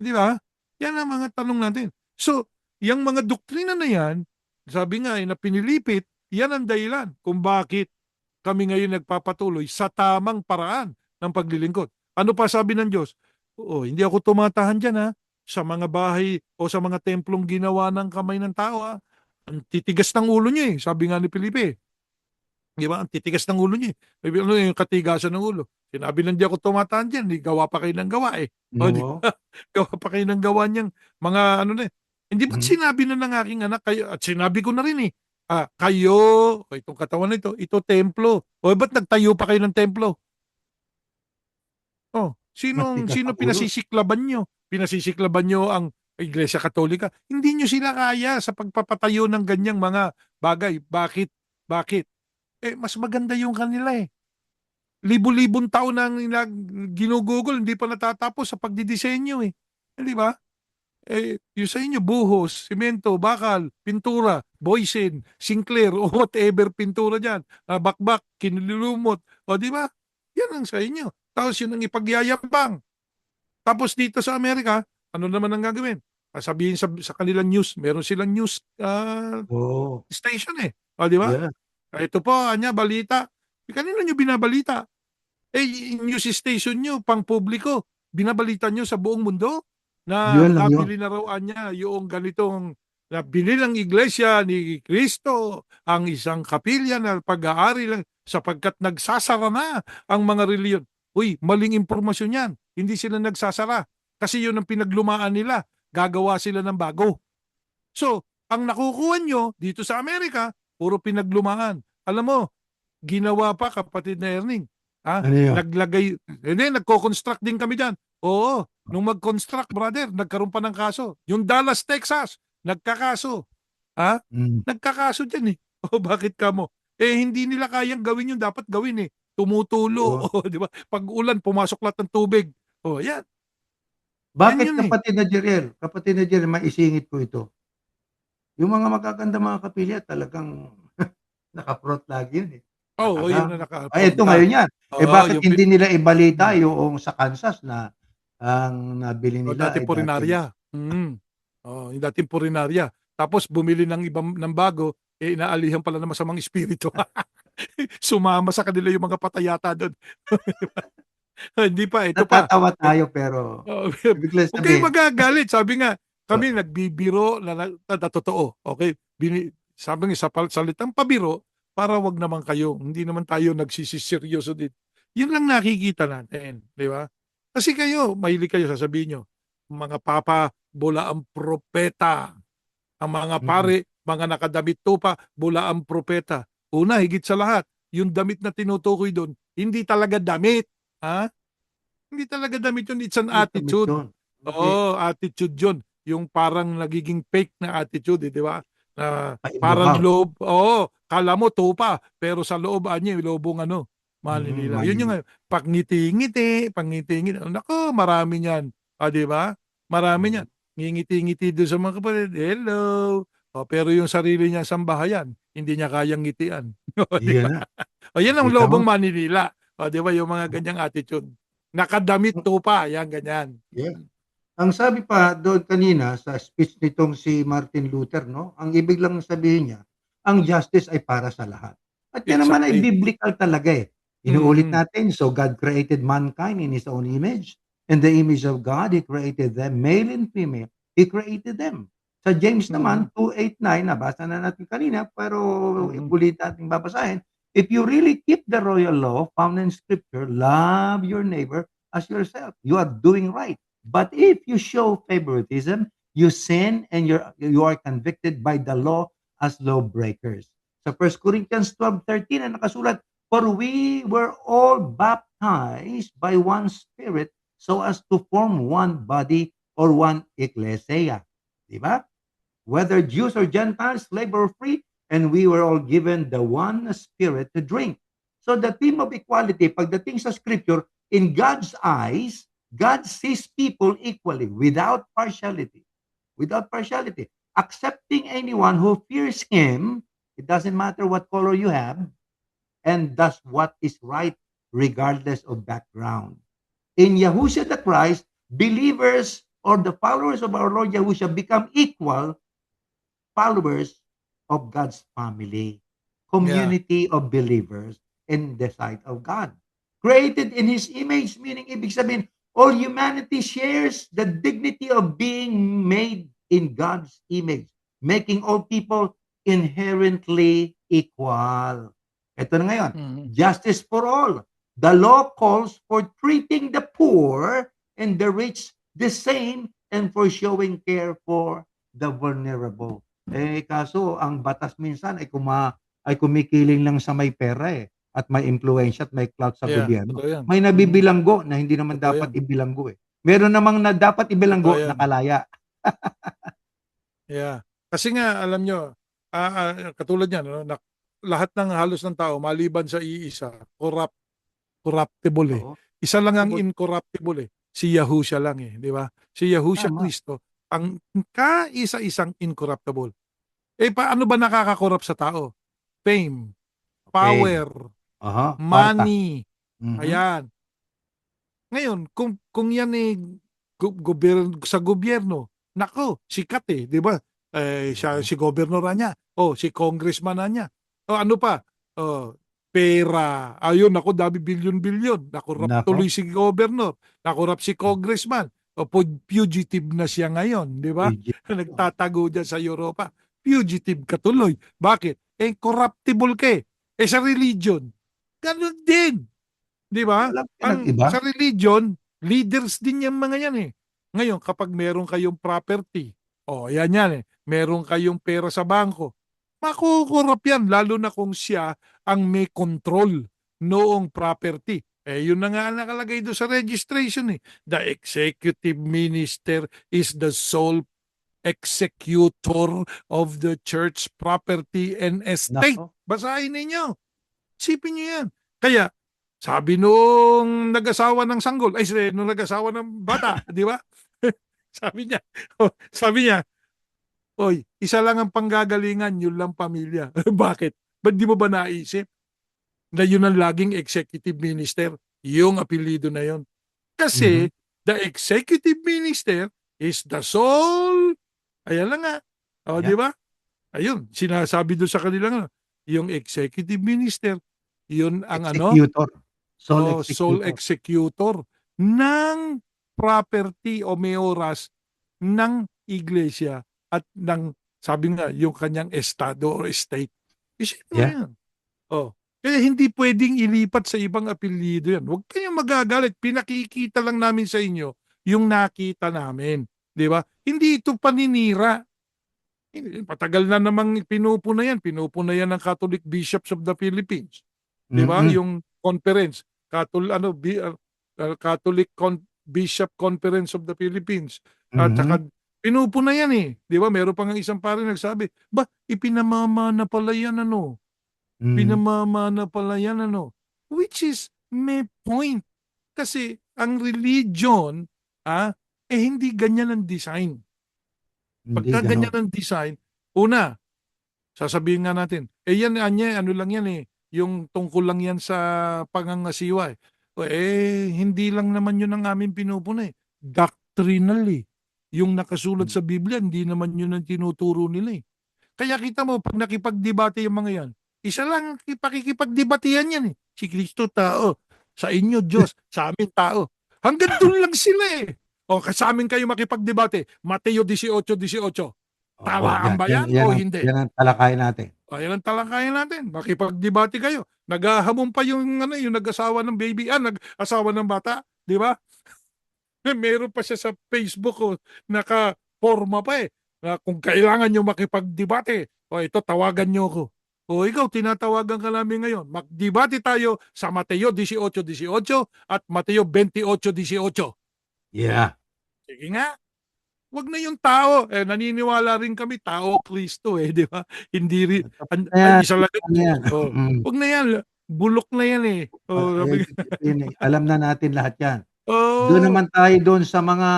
Di ba? Yan ang mga tanong natin. So, yung mga doktrina na yan, sabi nga na pinilipit, yan ang dahilan kung bakit kami ngayon nagpapatuloy sa tamang paraan ng paglilingkod. Ano pa sabi ng Diyos? Oo, hindi ako tumatahan dyan ha, sa mga bahay o sa mga templong ginawa ng kamay ng tao ha. Ang titigas ng ulo niya sabi nga ni Felipe. Di ba? Ang titigas ng ulo niya. Ano yung katigasan ng ulo? Sinabi lang di ako tumatahan dyan, gawa pa kayo ng gawa O, di No. ba? Gawa pa kayo ng gawa niyang mga ano na. Hindi ba't sinabi na ng aking anak kayo, at sinabi ko na rin kayo, itong katawan na ito templo. O ba't nagtayo pa kayo ng templo? Matigas Sino ang ulo. pinasisiklaban nyo? Pinasisiklaban nyo ang Iglesia Katolika. Hindi nyo sila kaya sa pagpapatayo ng ganyang mga bagay. Bakit? Bakit? Mas maganda yung kanila Libo-libong taon nang ginugugol, hindi pa natatapos sa pagdidisenyo Di ba? Yung sa inyo, buhos, simento, bakal, pintura, boysen, Sinclair, o whatever pintura dyan, bakbak, kinilulumot, di ba? Yan ang sa inyo. Tapos yun ang ipagyayabang. Tapos dito sa Amerika, ano naman ang gagawin? Sabihin sa kanilang news, meron silang news Oh, station di ba? yeah. Ito po, balita. Kanino nyo binabalita? News station nyo, pang publiko, binabalita nyo sa buong mundo na Yun lang yun. nabili na raw niya yung ganitong nabili ng Iglesia ni Cristo ang isang kapilya na pag-aari lang sapagkat nagsasara na ang mga reliyon. Uy, maling impormasyon yan. Hindi sila nagsasara. Kasi yun ang pinaglumaan nila. Gagawa sila ng bago. So, ang nakukuha nyo dito sa Amerika, puro pinaglumaan. Alam mo, ginawa pa kapatid na Erning. Ano yun? Nagko-construct din kami dyan. Oo, nung mag-construct, brother, nagkaroon pa ng kaso. Yung Dallas, Texas, nagkakaso. Mm. Nagkakaso dyan bakit ka mo? Hindi nila kayang gawin yung dapat gawin Tumutulo. Di ba? Pag ulan, pumasok lahat ng tubig. Yan. Bakit yun kapatid na Jeriel, maisingit ko ito. Yung mga magaganda mga kapilya talagang naka-front lagi yun Yun na ito ngayon yan. Bakit yung hindi nila ibalita yung sa Kansas na ang nabili nila dating purinarya. Yung dating purinarya. Tapos bumili ng ibang ng bago, inaalihan pala ng masamang espiritu. Sumama sa kanila yung mga patayata doon. Hindi pa, ito pa. Natatawa tayo pero ibig lang Huwag kayo sabihin, magagalit. Sabi nga, kami nagbibiro na totoo. Okay? Sabi nga sa salitang pabiro, para wag naman kayo. Hindi naman tayo nagsisiseryoso din. Yun lang nakikita natin. Di ba? Kasi kayo, mahilig kayo, sasabihin nyo, mga papa, bula ang propeta. Ang mga pare, mga nakadamit tupa, bula ang propeta. Una, higit sa lahat, yung damit na tinutukoy doon, hindi talaga damit. Hindi talaga damit yun. It's an attitude. Attitude yun. Yung parang nagiging fake na attitude, di ba? Na parang loob, kala mo tupa, pero sa loob lobong Manila. Yun yung pangiti-ngiti. Nako, marami niyan. Di ba? Marami niyan. Ngingiti-ngiti doon sa mga kapatid. Hello. Pero yung sarili niya sambahayan, hindi niya kayang ngitian. Diba? Yan ang lobong Manila. Di ba? Yung mga ganyang attitude. Nakadamit tupa. Yan, ganyan. Yeah. Ang sabi pa doon kanina sa speech nitong si Martin Luther, no? Ang ibig lang sabihin niya, ang justice ay para sa lahat. At yan naman ay biblical talaga Inuulit natin, so God created mankind in His own image. In the image of God, He created them, male and female. He created them. Sa James naman, 2:8-9, nabasa na natin kanina, pero ulit natin babasahin. If you really keep the royal law found in Scripture, love your neighbor as yourself. You are doing right. But if you show favoritism, you sin and you are convicted by the law as lawbreakers. Sa 1 Corinthians 12:13 ang nakasulat, for we were all baptized by one Spirit so as to form one body or one ecclesia. Diba? Whether Jews or Gentiles, slave or free, and we were all given the one Spirit to drink. So the theme of equality, pagdating sa Scripture, in God's eyes, God sees people equally, without partiality. Without partiality. Accepting anyone who fears Him, it doesn't matter what color you have, and does what is right regardless of background. In Yahushua the Christ, believers or the followers of our Lord Yahushua become equal followers of God's family, community of believers in the sight of God. Created in His image, meaning ibig sabihin, all humanity shares the dignity of being made in God's image, making all people inherently equal. Ito na ngayon, justice for all. The law calls for treating the poor and the rich the same and for showing care for the vulnerable. Kaso ang batas minsan ay kumikiling lang sa may pera at may impluwensya at may clout sa gobyerno. totoo yan. May nabibilanggo na hindi naman Totoo dapat yan. ibilanggo Meron namang na dapat ibilanggo, Totoo yan. nakalaya. Kasi nga, alam nyo, katulad yan, lahat ng halos ng tao, maliban sa iisa, corruptible Oo. Isa lang ang incorruptible si Yahushua lang di ba? Si Yahushua Tama. Kristo, ang kaisa-isang incorruptible. Paano ba nakaka-corrupt sa tao? Fame, power, Kwarta. money, Mhm. ayan. Ngayon, kung yan sa gobyerno, nako, sikat di ba? Siya, si gobernador niya, si congressman na niya. Ano pa? Pera. Ayun, ako, dami bilyon-bilyon. Nakorrupt Nako. tuloy si governor. Nakorrupt si congressman. Fugitive na siya ngayon, di ba? Nagtatago dyan sa Europa. Fugitive ka tuloy. Bakit? Corruptible ka sa religion. Ganun din. Di ba? Walang pinag-iba. Sa religion, leaders din yung mga yan Ngayon, kapag meron kayong property, yan meron kayong pera sa bangko, makukurap yan, lalo na kung siya ang may control noong property. Yun na nga nakalagay doon sa registration The executive minister is the sole executor of the church property and estate. Nako. Basahin ninyo. Sipin nyo yan. Kaya, sabi nung nag-asawa ng sanggol, nung nag-asawa ng bata, di ba? sabi niya, Oy, isa lang ang panggagalingan, yun lang pamilya. Bakit? Ba't di mo ba naisip na yun ang laging executive minister? Yung apelido na yun. Kasi, the executive minister is the sole. Ayan lang nga. Di ba? Ayun, sinasabi doon sa kanila yung executive minister, yun ang Executor. sole executor ng property o mayoras ng iglesia at ng, sabi nga, yung kanyang estado or estate. Isipin mo yan. Kaya hindi pwedeng ilipat sa ibang apelyido yan. Huwag kayong magagalit. Pinakikita lang namin sa inyo yung nakita namin. Di ba? Hindi ito paninira. Patagal na namang pinupuna yan. Pinupuna yan ng Catholic Bishops of the Philippines. Di ba? Yung conference. Catholic Bishop Conference of the Philippines. At saka pinupuna yan Di ba? Meron pa nga isang pare nagsabi, ipinamamana pala yan Pinamamana pala yan Which is may point. Kasi ang religion, hindi ganyan ang design. Pagka ganyan ang design, una, sasabihin nga natin, yan, ano lang yan yung tungkol lang yan sa pangangasiwa hindi lang naman yun ang aming pinupuna Doctrinally. Yung nakasulat sa Biblia, hindi naman yun ang tinuturo nila Kaya kita mo, pag nakipagdebate yung mga yan, isa lang pakikipagdebatehan yan Si Kristo tao, sa inyo Diyos, sa amin tao. Hanggang doon lang sila sa amin kayo makipagdebate. Mateo 18:18. Tama ang ba yan o hindi? Yan ang talakayan natin. Yan ang talakayan natin. Makipagdebate kayo. Naghahamon pa yung nag-asawa ng baby, nag-asawa ng bata. Di ba? Meron pa siya sa Facebook naka-forma pa na kung kailangan nyo makipagdebate, ito tawagan nyo ko. Ikaw, tinatawagan ka namin ngayon. Magdebate tayo sa Mateo 18:18 at Mateo 28:18. Yeah. Sige nga. Wag na yung tao. Naniniwala rin kami, tao Kristo di ba? Hindi rin. Isa lang. Wag na yan. Bulok na yan Alam na natin lahat yan. Oh. Doon naman tayo doon sa mga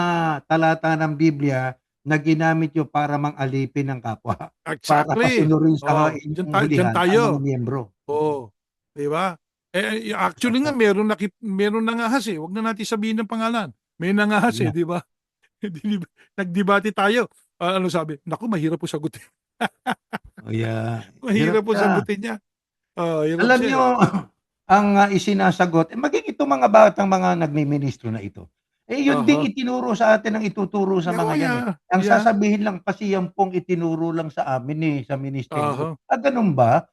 talata ng Biblia na ginamit nyo para mang-alipin ng kapwa. Exactly. Para pasunurin sa inyong hulihan ang mga miyembro. Di ba? Actually nga, meron nangahas eh. Huwag na natin sabihin ng pangalan. May nangahas eh, Yeah. di ba? Nagdebate tayo. Ano sabi? Naku, mahirap po sagutin. Oh, yeah. Mahirap Hirap po siya. sagutin niya. Hirap Alam siya nyo, ang isinasagot, maging itong mga batang mga nagmiministro na ito, yun ding Aha. itinuro sa atin ang ituturo sa mga yan eh. Ang Yeah. sasabihin lang kasi yan pong itinuro lang sa amin eh, sa ministeryo. Aha. Ganun ba?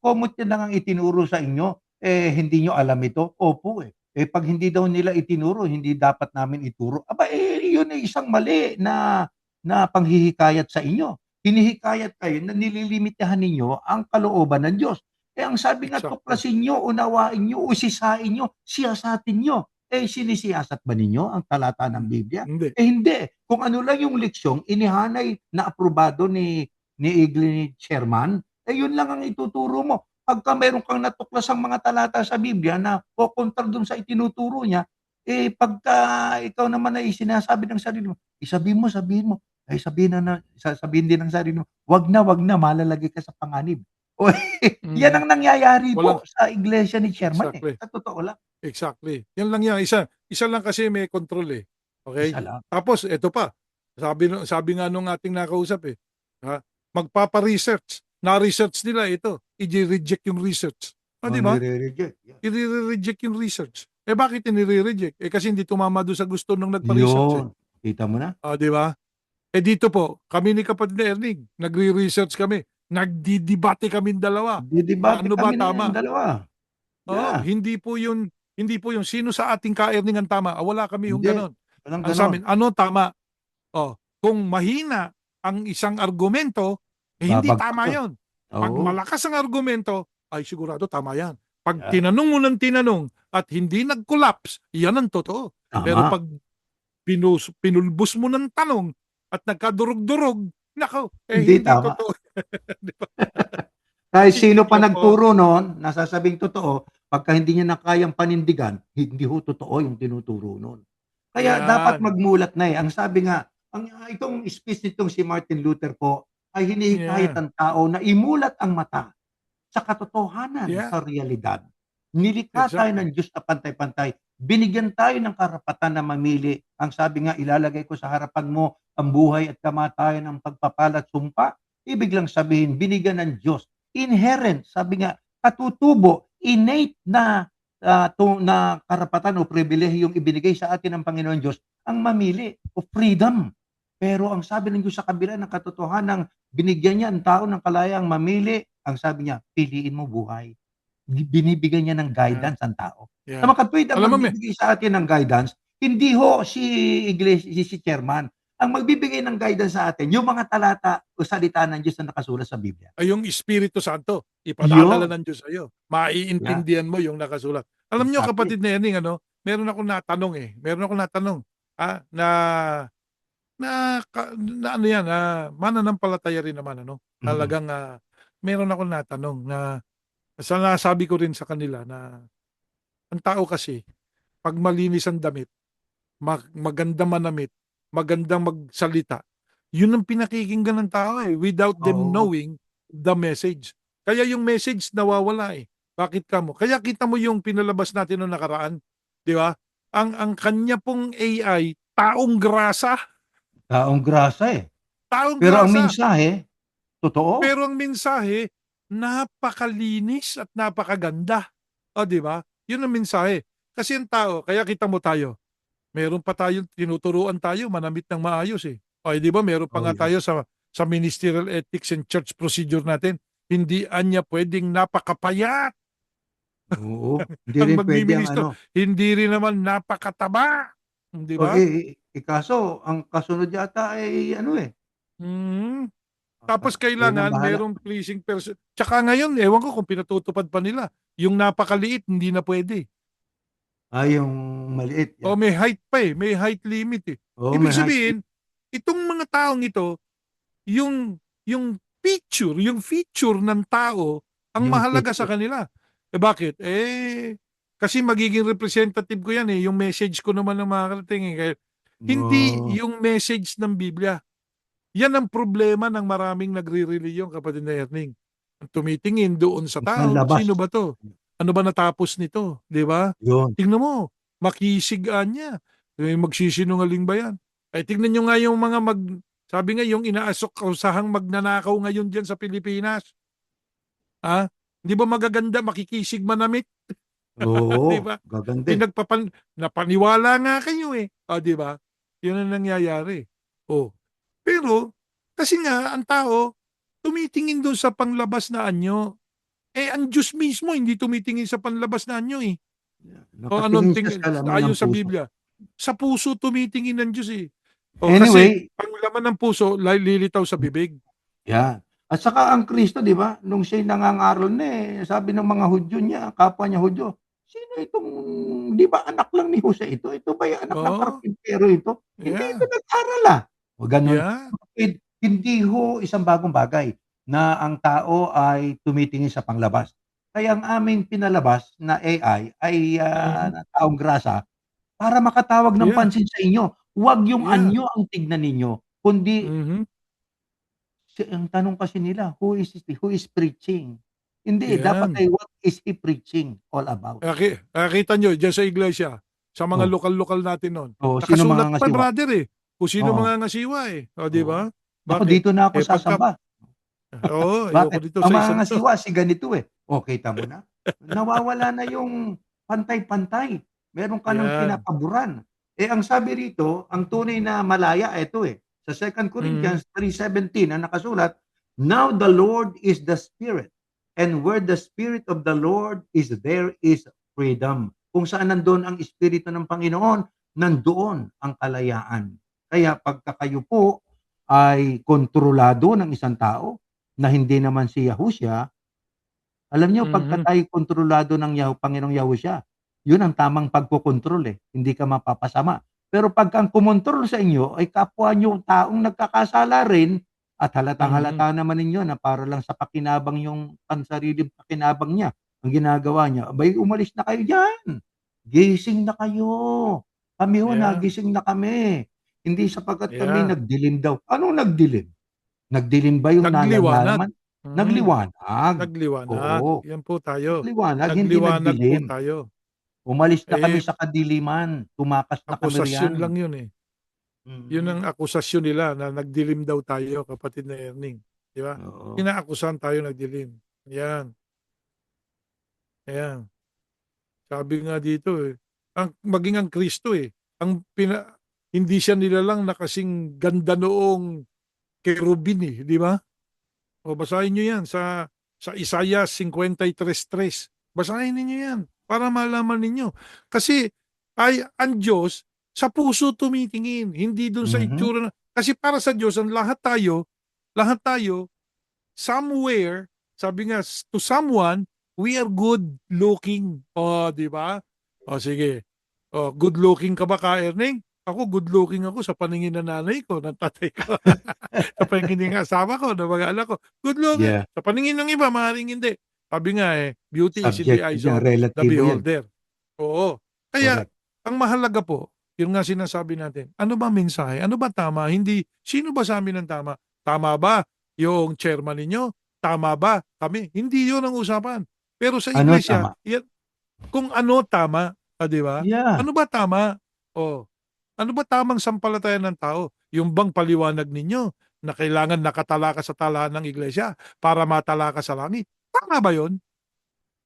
Komot yan lang ang itinuro sa inyo, hindi nyo alam ito? Opo eh. Pag hindi daw nila itinuro, hindi dapat namin ituro. Aba, yun ay isang mali na panghihikayat sa inyo. Hinihikayat kayo na nililimitahan ninyo ang kalooban ng Diyos. Ang sabi nga, Exactly. tuklasin nyo, unawain nyo, usisain nyo, siyasatin nyo. Sinisiyasat ba ninyo ang talata ng Biblia? Hindi. Hindi. Kung ano lang yung leksyong inihanay na aprobado ni Igli Chairman, yun lang ang ituturo mo. Pagka meron kang natuklasang mga talata sa Biblia na kontra dun sa itinuturo niya, pagka ikaw naman ay sinasabi ng sarili mo, sabihin mo, sabihin din ng sarili mo, wag na, malalagay ka sa panganib. O, yan ang nangyayari po Walang- sa iglesia ni Chairman Exactly. Sa totoo lang. Exactly. Yan lang yan. Isa lang kasi may control eh. Okay? Isa lang. Tapos, ito pa. Sabi nga nung ating nakausap eh. Ha? Magpapa-research. Na-research nila ito. I-reject yung research. Di ba? Nire-reject. Yeah. I-reject yung research. Bakit nire-reject? Kasi hindi tumama doon sa gusto nung nagpa-research eh. Yun. Kita mo na? Di ba? Dito po, kami ni kapatid na Erning, nagre-research kami. Nagdidebate kaming dalawa. Didebate Ano ba kami tama? ng dalawa. Yeah. Hindi po yun sino sa ating ka-Erning ang tama. Wala kami yung Hindi. ganon. Walang Ang sa ganon. amin, ano tama? Kung mahina ang isang argumento, hindi Babagsak tama yun. yun. Pag Oo. malakas ang argumento, ay sigurado tama yan. Pag Yeah. tinanong mo ng tinanong at hindi nag-collapse, yan ang totoo. Tama. Pero pag pinulbos mo ng tanong at nagkadurog-durog, nako, Hindi hindi tama. totoo. Di ba? Kahit sino pa Opo. nagturo noon, nasasabing totoo, pagka hindi niya na kayang panindigan, hindi ho totoo yung tinuturo noon. Kaya Yan. dapat magmulat na eh. Ang sabi nga, itong speech nitong si Martin Luther po, ay hinihikayat Yeah. ang tao na imulat ang mata sa katotohanan, Yeah. sa realidad. Nilikha tayo Exactly. ng Diyos na pantay-pantay. Binigyan tayo ng karapatan na mamili. Ang sabi nga, ilalagay ko sa harapan mo ang buhay at kamatayan ng pagpapala at sumpa. Ibig lang sabihin, binigyan ng Diyos. Inherent, sabi nga, katutubo, innate na karapatan o pribilehiyo yung ibinigay sa atin ng Panginoon Diyos ang mamili o freedom. Pero ang sabi ng Diyos sa kabila ng katotohanan, binigyan niya ang tao ng kalayaang mamili. Ang sabi niya, piliin mo buhay. Binibigyan niya ng guidance ang tao. Yeah. Sa makatwid, ang Alam mo, magbibigay sa atin ng guidance, hindi ho si Chairman. Ang magbibigay ng guidance sa atin, yung mga talata o salita ng Diyos na nakasulat sa Biblia. ay yung Espiritu Santo, ipadadala Yun. ng Diyos sa iyo. Maiintindihan mo yung nakasulat. Alam niyo Exactly. kapatid na Erning, meron akong natanong na ano yan, mananampalataya rin naman Talagang meron akong natanong na nasabi ko rin sa kanila na ang tao kasi pag malinis ang damit, maganda manamit, magandang magsalita, yun ang pinakikinggan ng tao without them Oo. knowing the message. Kaya yung message nawawala Bakit ka mo? Kaya kita mo yung pinalabas natin noong nakaraan, di ba? Ang kanya pong AI, taong grasa. Taong grasa Taong Pero ang grasa. mensahe, totoo. Pero ang mensahe, napakalinis at napakaganda. Di ba? Yun ang mensahe. Kasi ang tao, kaya kita mo tayo, meron pa tayong tinuturuan tayo manamit ng maayos di ba? Meron pa nga tayo sa ministerial ethics and church procedure natin. Hindi anya pwedeng napakapayat. Oo. Hindi Ang rin pwede ang magmiministro, hindi rin naman napakataba. Di ba? Kaso, ang kasunod yata ay Tapos Yun ang kailangan bahala. merong pleasing person. Tsaka ngayon, ewan ko kung pinatutupad pa nila. Yung napakaliit, hindi na pwede. Yung maliit. O may height pa may height limit Oo, Ibig may height. sabihin, itong mga taong ito, yung feature ng tao, ang Yung mahalaga sa feature. kanila. Bakit? Kasi magiging representative ko yan yung message ko naman ng mga karating Kaya, hindi Oo. yung message ng Biblia. Yan ang problema ng maraming nagre-reliyon, kapatid na Erning. Tumitingin doon sa tao. Ang labas. Sino ba to? Ano ba natapos nito? Di ba? Yun. Tingnan mo, makisigaan niya. Magsisinungaling ba yan? Ay, tingnan nyo nga yung mga sabi nga, yung inaasok-usahang magnanakaw ngayon dyan sa Pilipinas. Ha? Di ba magaganda, makikisig manamit? Di Oo, ba? gaganda eh. Napaniwala nga kayo eh. Di ba? Yun ang nangyayari. Pero, kasi nga, ang tao, tumitingin doon sa panglabas na anyo. Ang Diyos mismo, hindi tumitingin sa panlabas na anyo eh. Anong Nakatingin siya tingin? sa laman Ayon ng sa puso. Biblia. Sa puso tumitingin ng Diyos eh. Kasi, Anyway, ang laman ng puso, lilitaw sa bibig. yan. At saka ang Kristo, di ba, nung siya'y nangangaral na sabi ng mga Hudyo niya, kapwa niya Hudyo, sino itong, di ba anak lang ni Jose ito? Ito ba yung anak ng Oo. karpintero ito? Hindi ito Yeah. nag-aral O ganun. Yeah. Hindi ho isang bagong bagay na ang tao ay tumitingin sa panglabas. Kaya ang aming pinalabas na AI ay na taong grasa para makatawag ng Yeah. pansin sa inyo. Huwag yung Yeah. anyo ang tignan ninyo, kundi Mhm. ang tanong kasi nila, who is preaching? Hindi, dapat Yan. ay what is he preaching all about? Nakita nyo, dyan sa iglesia, sa mga Oh. lokal-lokal natin noon. Sino Nakasulat pa, mangangasiwa? brother eh. Kung sino Oo. mga ngasiwa eh. Di ba? Ako Bakit? dito na ako Pagka, sasamba. ayoko Bakit? dito Ang sa mga isang to. ngasiwa si ganito eh. Kita mo na. Nawawala na yung pantay-pantay. Meron ka ng Yan. pinapaboran. Ang sabi rito, ang tunay na malaya, ito sa 2 Corinthians 3:17 ang nakasulat, now the Lord is the Spirit, and where the Spirit of the Lord is, there is freedom. Kung saan nandoon ang Espiritu ng Panginoon, nandoon ang kalayaan. Kaya pagka kayo po ay kontrolado ng isang tao na hindi naman si Yahushua, alam niyo, pagka tayo kontrolado ng Panginoong Yahushua, yun ang tamang pagkokontrol Hindi ka mapapasama. Pero pagka ang kumontrol sa inyo ay kapwa niyo taong nagkakasala rin at halatang-halata naman ninyo na para lang sa pakinabang yung pansariling pakinabang niya, ang ginagawa niya, abay umalis na kayo diyan. Gising na kayo. Kami nagising na kami. Hindi sapagkat kami nagdilim daw. Anong nagdilim? Nagdilim ba yung nalalaman? Nagliwanag. Nagliwanag. Oo. Yan po tayo. Nagliwanag, hindi Nagliwanag po nagdilim. tayo. Umalis na kami sa kadiliman. Tumakas na kami Akusasyon riyan. lang yun eh. Yun ang akusasyon nila na nagdilim daw tayo, kapatid na Erning. Di ba? Oo. Inaakusahan tayo nagdilim. Yan. Ayan. Sabi nga dito maging ang Kristo hindi siya nilalang na kasing ganda noong kerubin di ba? Basahin nyo yan sa Isaiah 53:3. Basahin niyo yan para malaman ninyo. Kasi ang Diyos sa puso tumitingin, hindi dun sa itsura. Kasi para sa Diyos, ang lahat tayo, somewhere, sabi nga, to someone, we are good looking. Di ba? Sige. Good looking ka ba ka, Erning? Ako, good looking ako sa paningin ng nanay ko, ng tatay ko. Sa paningin ng asawa ko, ng mga anak ko. Good looking. Yeah. Sa paningin ng iba, maaaring hindi. Sabi nga beauty is in the eyes of the relativo yan. beholder. Oo. Kaya, Correct. ang mahalaga po, yung nga sinasabi natin, ano ba mensahe? Ano ba tama? Hindi, sino ba sa amin ang tama? Tama ba yung chairman ninyo? Tama ba kami? Hindi yun ang usapan. Pero sa Ano iglesia, tama? kung ano tama, di ba? Yeah. Ano ba tama? Ano ba tamang sampalatayan ng tao? Yung bang paliwanag ninyo na kailangan nakatala ka sa talahan ng iglesia para matala ka sa langit? Tama ba yun?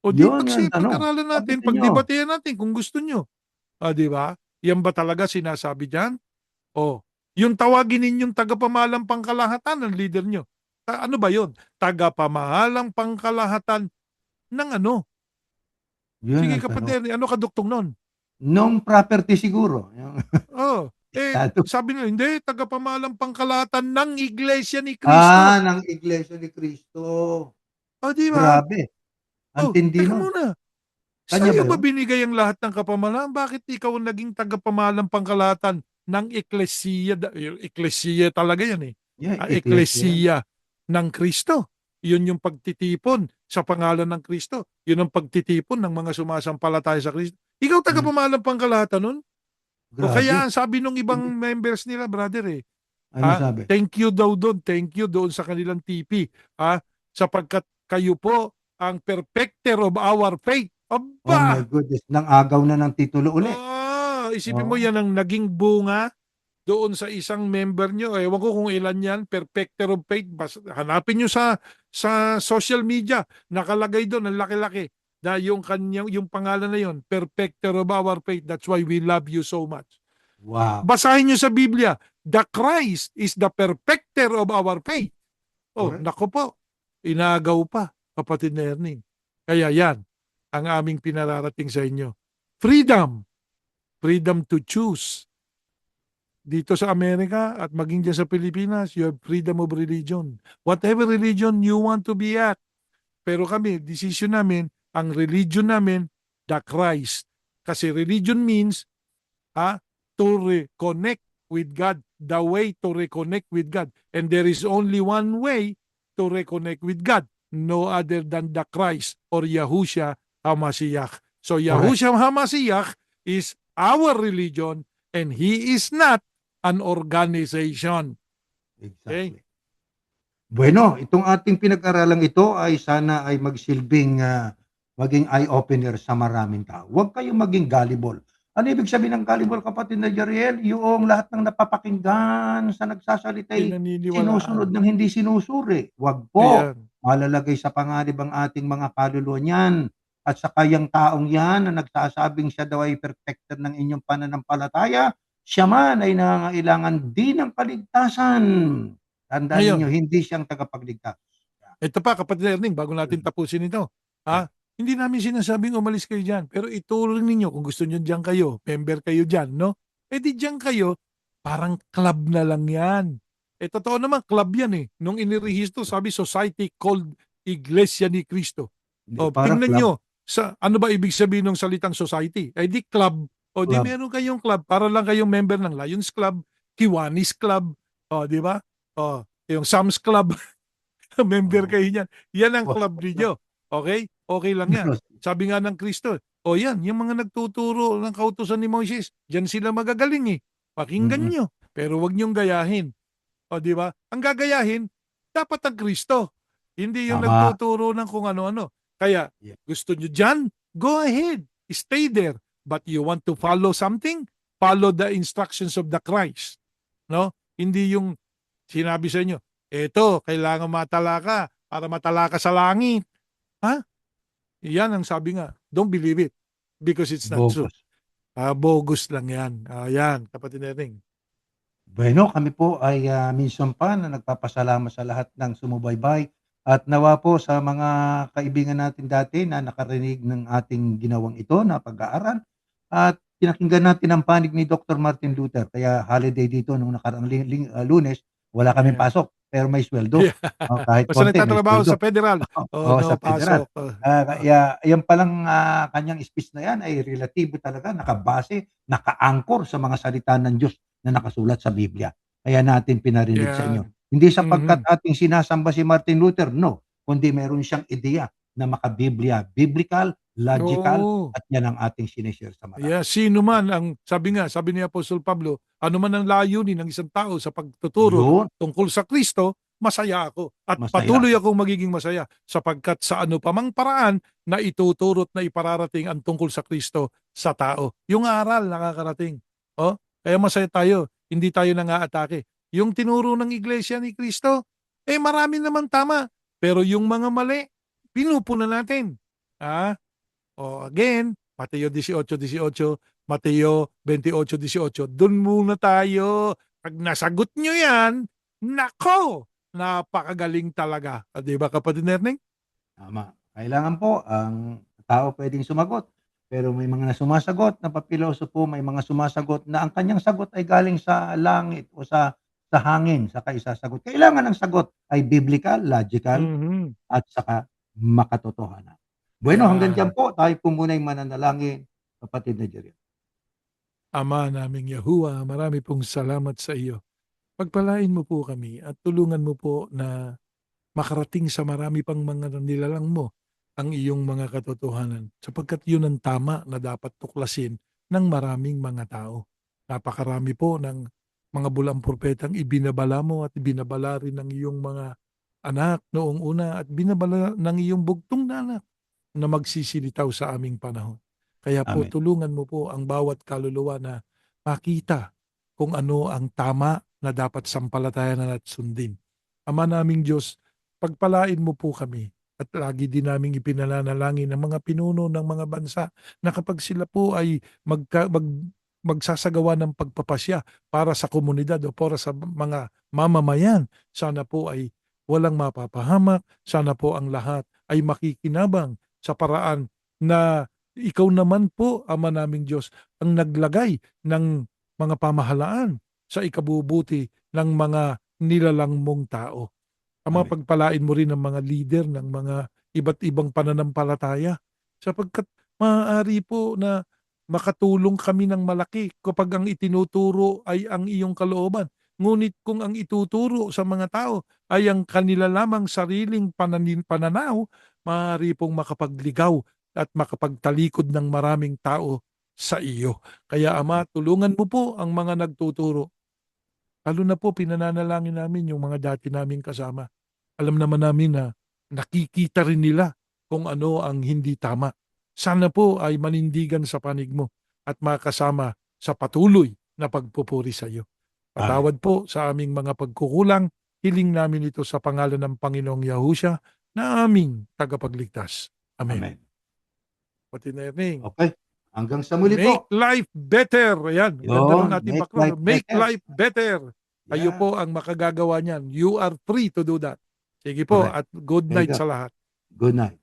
O di Yun yung tanong. pag-aralan natin, Sagutin nyo. pagdebatehan natin kung gusto nyo. Di ba? Yan ba talaga sinasabi dyan? Yung tawagin ninyong tagapamahalang pangkalahatan ng leader nyo. Ano ba yun? Tagapamahalang pangkalahatan ng ano? Yun Sige ang kapatid, ano kaduktong nun? Nung property siguro. Sabi nila, hindi, tagapamahalang pangkalahatan ng Iglesia ni Cristo. Ng Iglesia ni Cristo. Di ba? Grabe. Ang tindi Teka nun. muna. Kanya Sa'yo ba ba yun? binigay ang lahat ng kapamahalaan? Bakit ikaw ang naging tagapamahalang pangkalahatan ng Eklesiya? Eklesiya talaga yan Yeah, Eklesiya ng Kristo. Yun yung pagtitipon sa pangalan ng Kristo. Yun ang pagtitipon ng mga sumasampalataya sa Kristo. Ikaw tagapamahalang pangkalahatan nun? O Grabe. kaya sabi nung ibang members nila, brother Ano sabi? thank you daw doon. Thank you doon sa kanilang TP. Sapagkat kayo po ang perfecter of our faith. Oh my Aba! goodness, nang-agaw na ng titulo uli. Isipin mo Oo. yan ang naging bunga doon sa isang member nyo. Ewan ko kung ilan yan, Perfecter of Faith. Hanapin nyo sa social media. Nakalagay doon, ang laki-laki. Na yung pangalan na yon, Perfecter of our faith. That's why we love you so much. Wow. Basahin nyo sa Biblia, the Christ is the perfecter of our faith. Oh, Correct. nako po. Inagaw pa, kapatid na Erning. Kaya yan, ang aming pinararating sa inyo. Freedom. Freedom to choose. Dito sa Amerika at maging dyan sa Pilipinas, you have freedom of religion. Whatever religion you want to be at. Pero kami, decision namin, ang religion namin, the Christ. Kasi religion means to reconnect with God, the way to reconnect with God. And there is only one way to reconnect with God, no other than the Christ or Yahushua HaMashiach. So Yahushua HaMashiach is our religion and He is not an organization. Exactly. Bueno, itong ating pinag-aralang ito ay sana ay magsilbing maging eye-opener sa maraming tao. Huwag kayong maging gullible. Ano ibig sabihin ng gullible, kapatid na Jeriel? Yung lahat ng napapakinggan sa nagsasalita ay sinusunod ng hindi sinusuri. Huwag po. Ayan. Malalagay sa panganib ang ating mga kaluluwa niyan. At sa kayang taong yan na nagsasabing siya daw ay perfecter ng inyong pananampalataya, siya man ay nangangailangan din ng paligtasan. Tandaan Ngayon, ninyo, hindi siyang tagapagligtas. ito pa, kapatid Erning, bago natin tapusin ito. Hindi namin sinasabing umalis kayo dyan. Pero ituloy ninyo kung gusto nyo dyan kayo, member kayo dyan, no? Eh di dyan kayo, parang club na lang yan. Totoo naman, club yan eh. Nung inirehistro, sabi, Society called Iglesia ni Cristo. Parang Tingnan club. nyo, ano ba ibig sabihin ng salitang society? Di club. Di Club. meron kayong club. Para lang kayong member ng Lions Club, Kiwanis Club, di ba? Yung Sam's Club, member kayo niyan. Yan ang club ninyo. Okay? Okay lang yan. Sabi nga ng Kristo, yan, yung mga nagtuturo ng kautusan ni Moises, dyan sila magagaling eh. Pakinggan nyo. Pero wag nyong gayahin. Di ba? Ang gagayahin, dapat ang Kristo. Hindi yung Tama. nagtuturo ng kung ano-ano. Kaya, gusto nyo dyan, go ahead. Stay there. But you want to follow something? Follow the instructions of the Christ. No? Hindi yung sinabi sa inyo, kailangan matala ka para matala ka sa langit. Yan ang sabi nga. Don't believe it. Because it's not true. Bogus lang yan. Yan, kapatid Nering. Bueno, kami po ay minsan pa na nagpapasalamat sa lahat ng sumubaybay at nawa po sa mga kaibigan natin dati na nakarinig ng ating ginawang ito na pag-aaral at pinakinggan natin ang panig ni Dr. Martin Luther. Kaya holiday dito nung nakaraang Lunes, wala kaming pasok pero may sweldo. Kahit Basta konti, may nagtatrabaho sweldo. sa federal. Sa federal. Pasok. Kaya yan palang kanyang speech na yan ay relatibo talaga, nakabase, naka-anchor sa mga salita ng Diyos na nakasulat sa Biblia. Kaya natin pinarinig sa inyo. Hindi sapagkat ating sinasamba si Martin Luther, no. Kundi meron siyang ideya na makabiblia, biblical, logical, at yan ang ating sinishare sa marami. Sino man ang, sabi ni Apostol Pablo, ano man ang layunin ng isang tao sa pagtuturo tungkol sa Kristo, masaya ako. At patuloy akong magiging masaya sapagkat sa ano pamang paraan na ituturot na ipararating ang tungkol sa Kristo sa tao. Yung aral nakakarating. Kaya masaya tayo. Hindi tayo nang-aatake. Yung tinuro ng Iglesia ni Kristo, marami naman tama. Pero yung mga mali, pinupuna natin. Again, Mateo 18:18, Mateo 28:18. Doon muna tayo. Pag nasagot nyo yan, nako, napakagaling talaga. Di ba, kapatid Nerneng? Tama. Kailangan po ang tao pwedeng sumagot. Pero may mga sumasagot na papilosopo, may mga sumasagot na ang kanyang sagot ay galing sa langit o sa hangin, saka isasagot. Kailangan ang sagot ay biblical, logical, at saka makatotohanan. Bueno, hanggang dyan po, tayo po muna yung mananalangin, kapatid na Jeriel. Ama naming Yahuwah, marami pong salamat sa iyo. Pagpalain mo po kami at tulungan mo po na makarating sa marami pang mga nilalang mo ang iyong mga katotohanan sapagkat yun ang tama na dapat tuklasin ng maraming mga tao. Napakarami po ng mga bulang propetang ibinabala mo at binabala rin ng iyong mga anak noong una at binabala ng iyong bugtong na anak. na magsisilitaw sa aming panahon. Kaya po Amen. tulungan mo po ang bawat kaluluwa na makita kung ano ang tama na dapat sampalatayanan at sundin. Ama naming Diyos, pagpalain mo po kami at lagi din naming ipinananalangin ng mga pinuno ng mga bansa na kapag sila po ay magsasagawa ng pagpapasya para sa komunidad o para sa mga mamamayan, sana po ay walang mapapahamak, sana po ang lahat ay makikinabang sa paraan na ikaw naman po, Ama naming Diyos, ang naglagay ng mga pamahalaan sa ikabubuti ng mga nilalang mong tao. Ama, Amen. pagpalain mo rin ang mga leader ng mga iba't ibang pananampalataya sapagkat maaari po na makatulong kami ng malaki kapag ang itinuturo ay ang iyong kalooban. Ngunit kung ang ituturo sa mga tao ay ang kanila lamang sariling pananaw, maaari pong makapagligaw at makapagtalikod ng maraming tao sa iyo. Kaya Ama, tulungan mo po ang mga nagtuturo. Lalo na po pinananalangin namin yung mga dati naming kasama. Alam naman namin na nakikita rin nila kung ano ang hindi tama. Sana po ay manindigan sa panig mo at makasama sa patuloy na pagpupuri sa iyo. Patawad po sa aming mga pagkukulang. Hiling namin ito sa pangalan ng Panginoong Yahusya na aming tagapagligtas. Amen. Amen. Pati na Erning. Okay. Hanggang sa muli Make po. life better. Ayan. Ganda Yun, ng ating make background. life Make better. life better. Kayo Yeah. po ang makagagawa niyan. You are free to do that. Sige po Correct. at good night Thank you. sa lahat. Good night.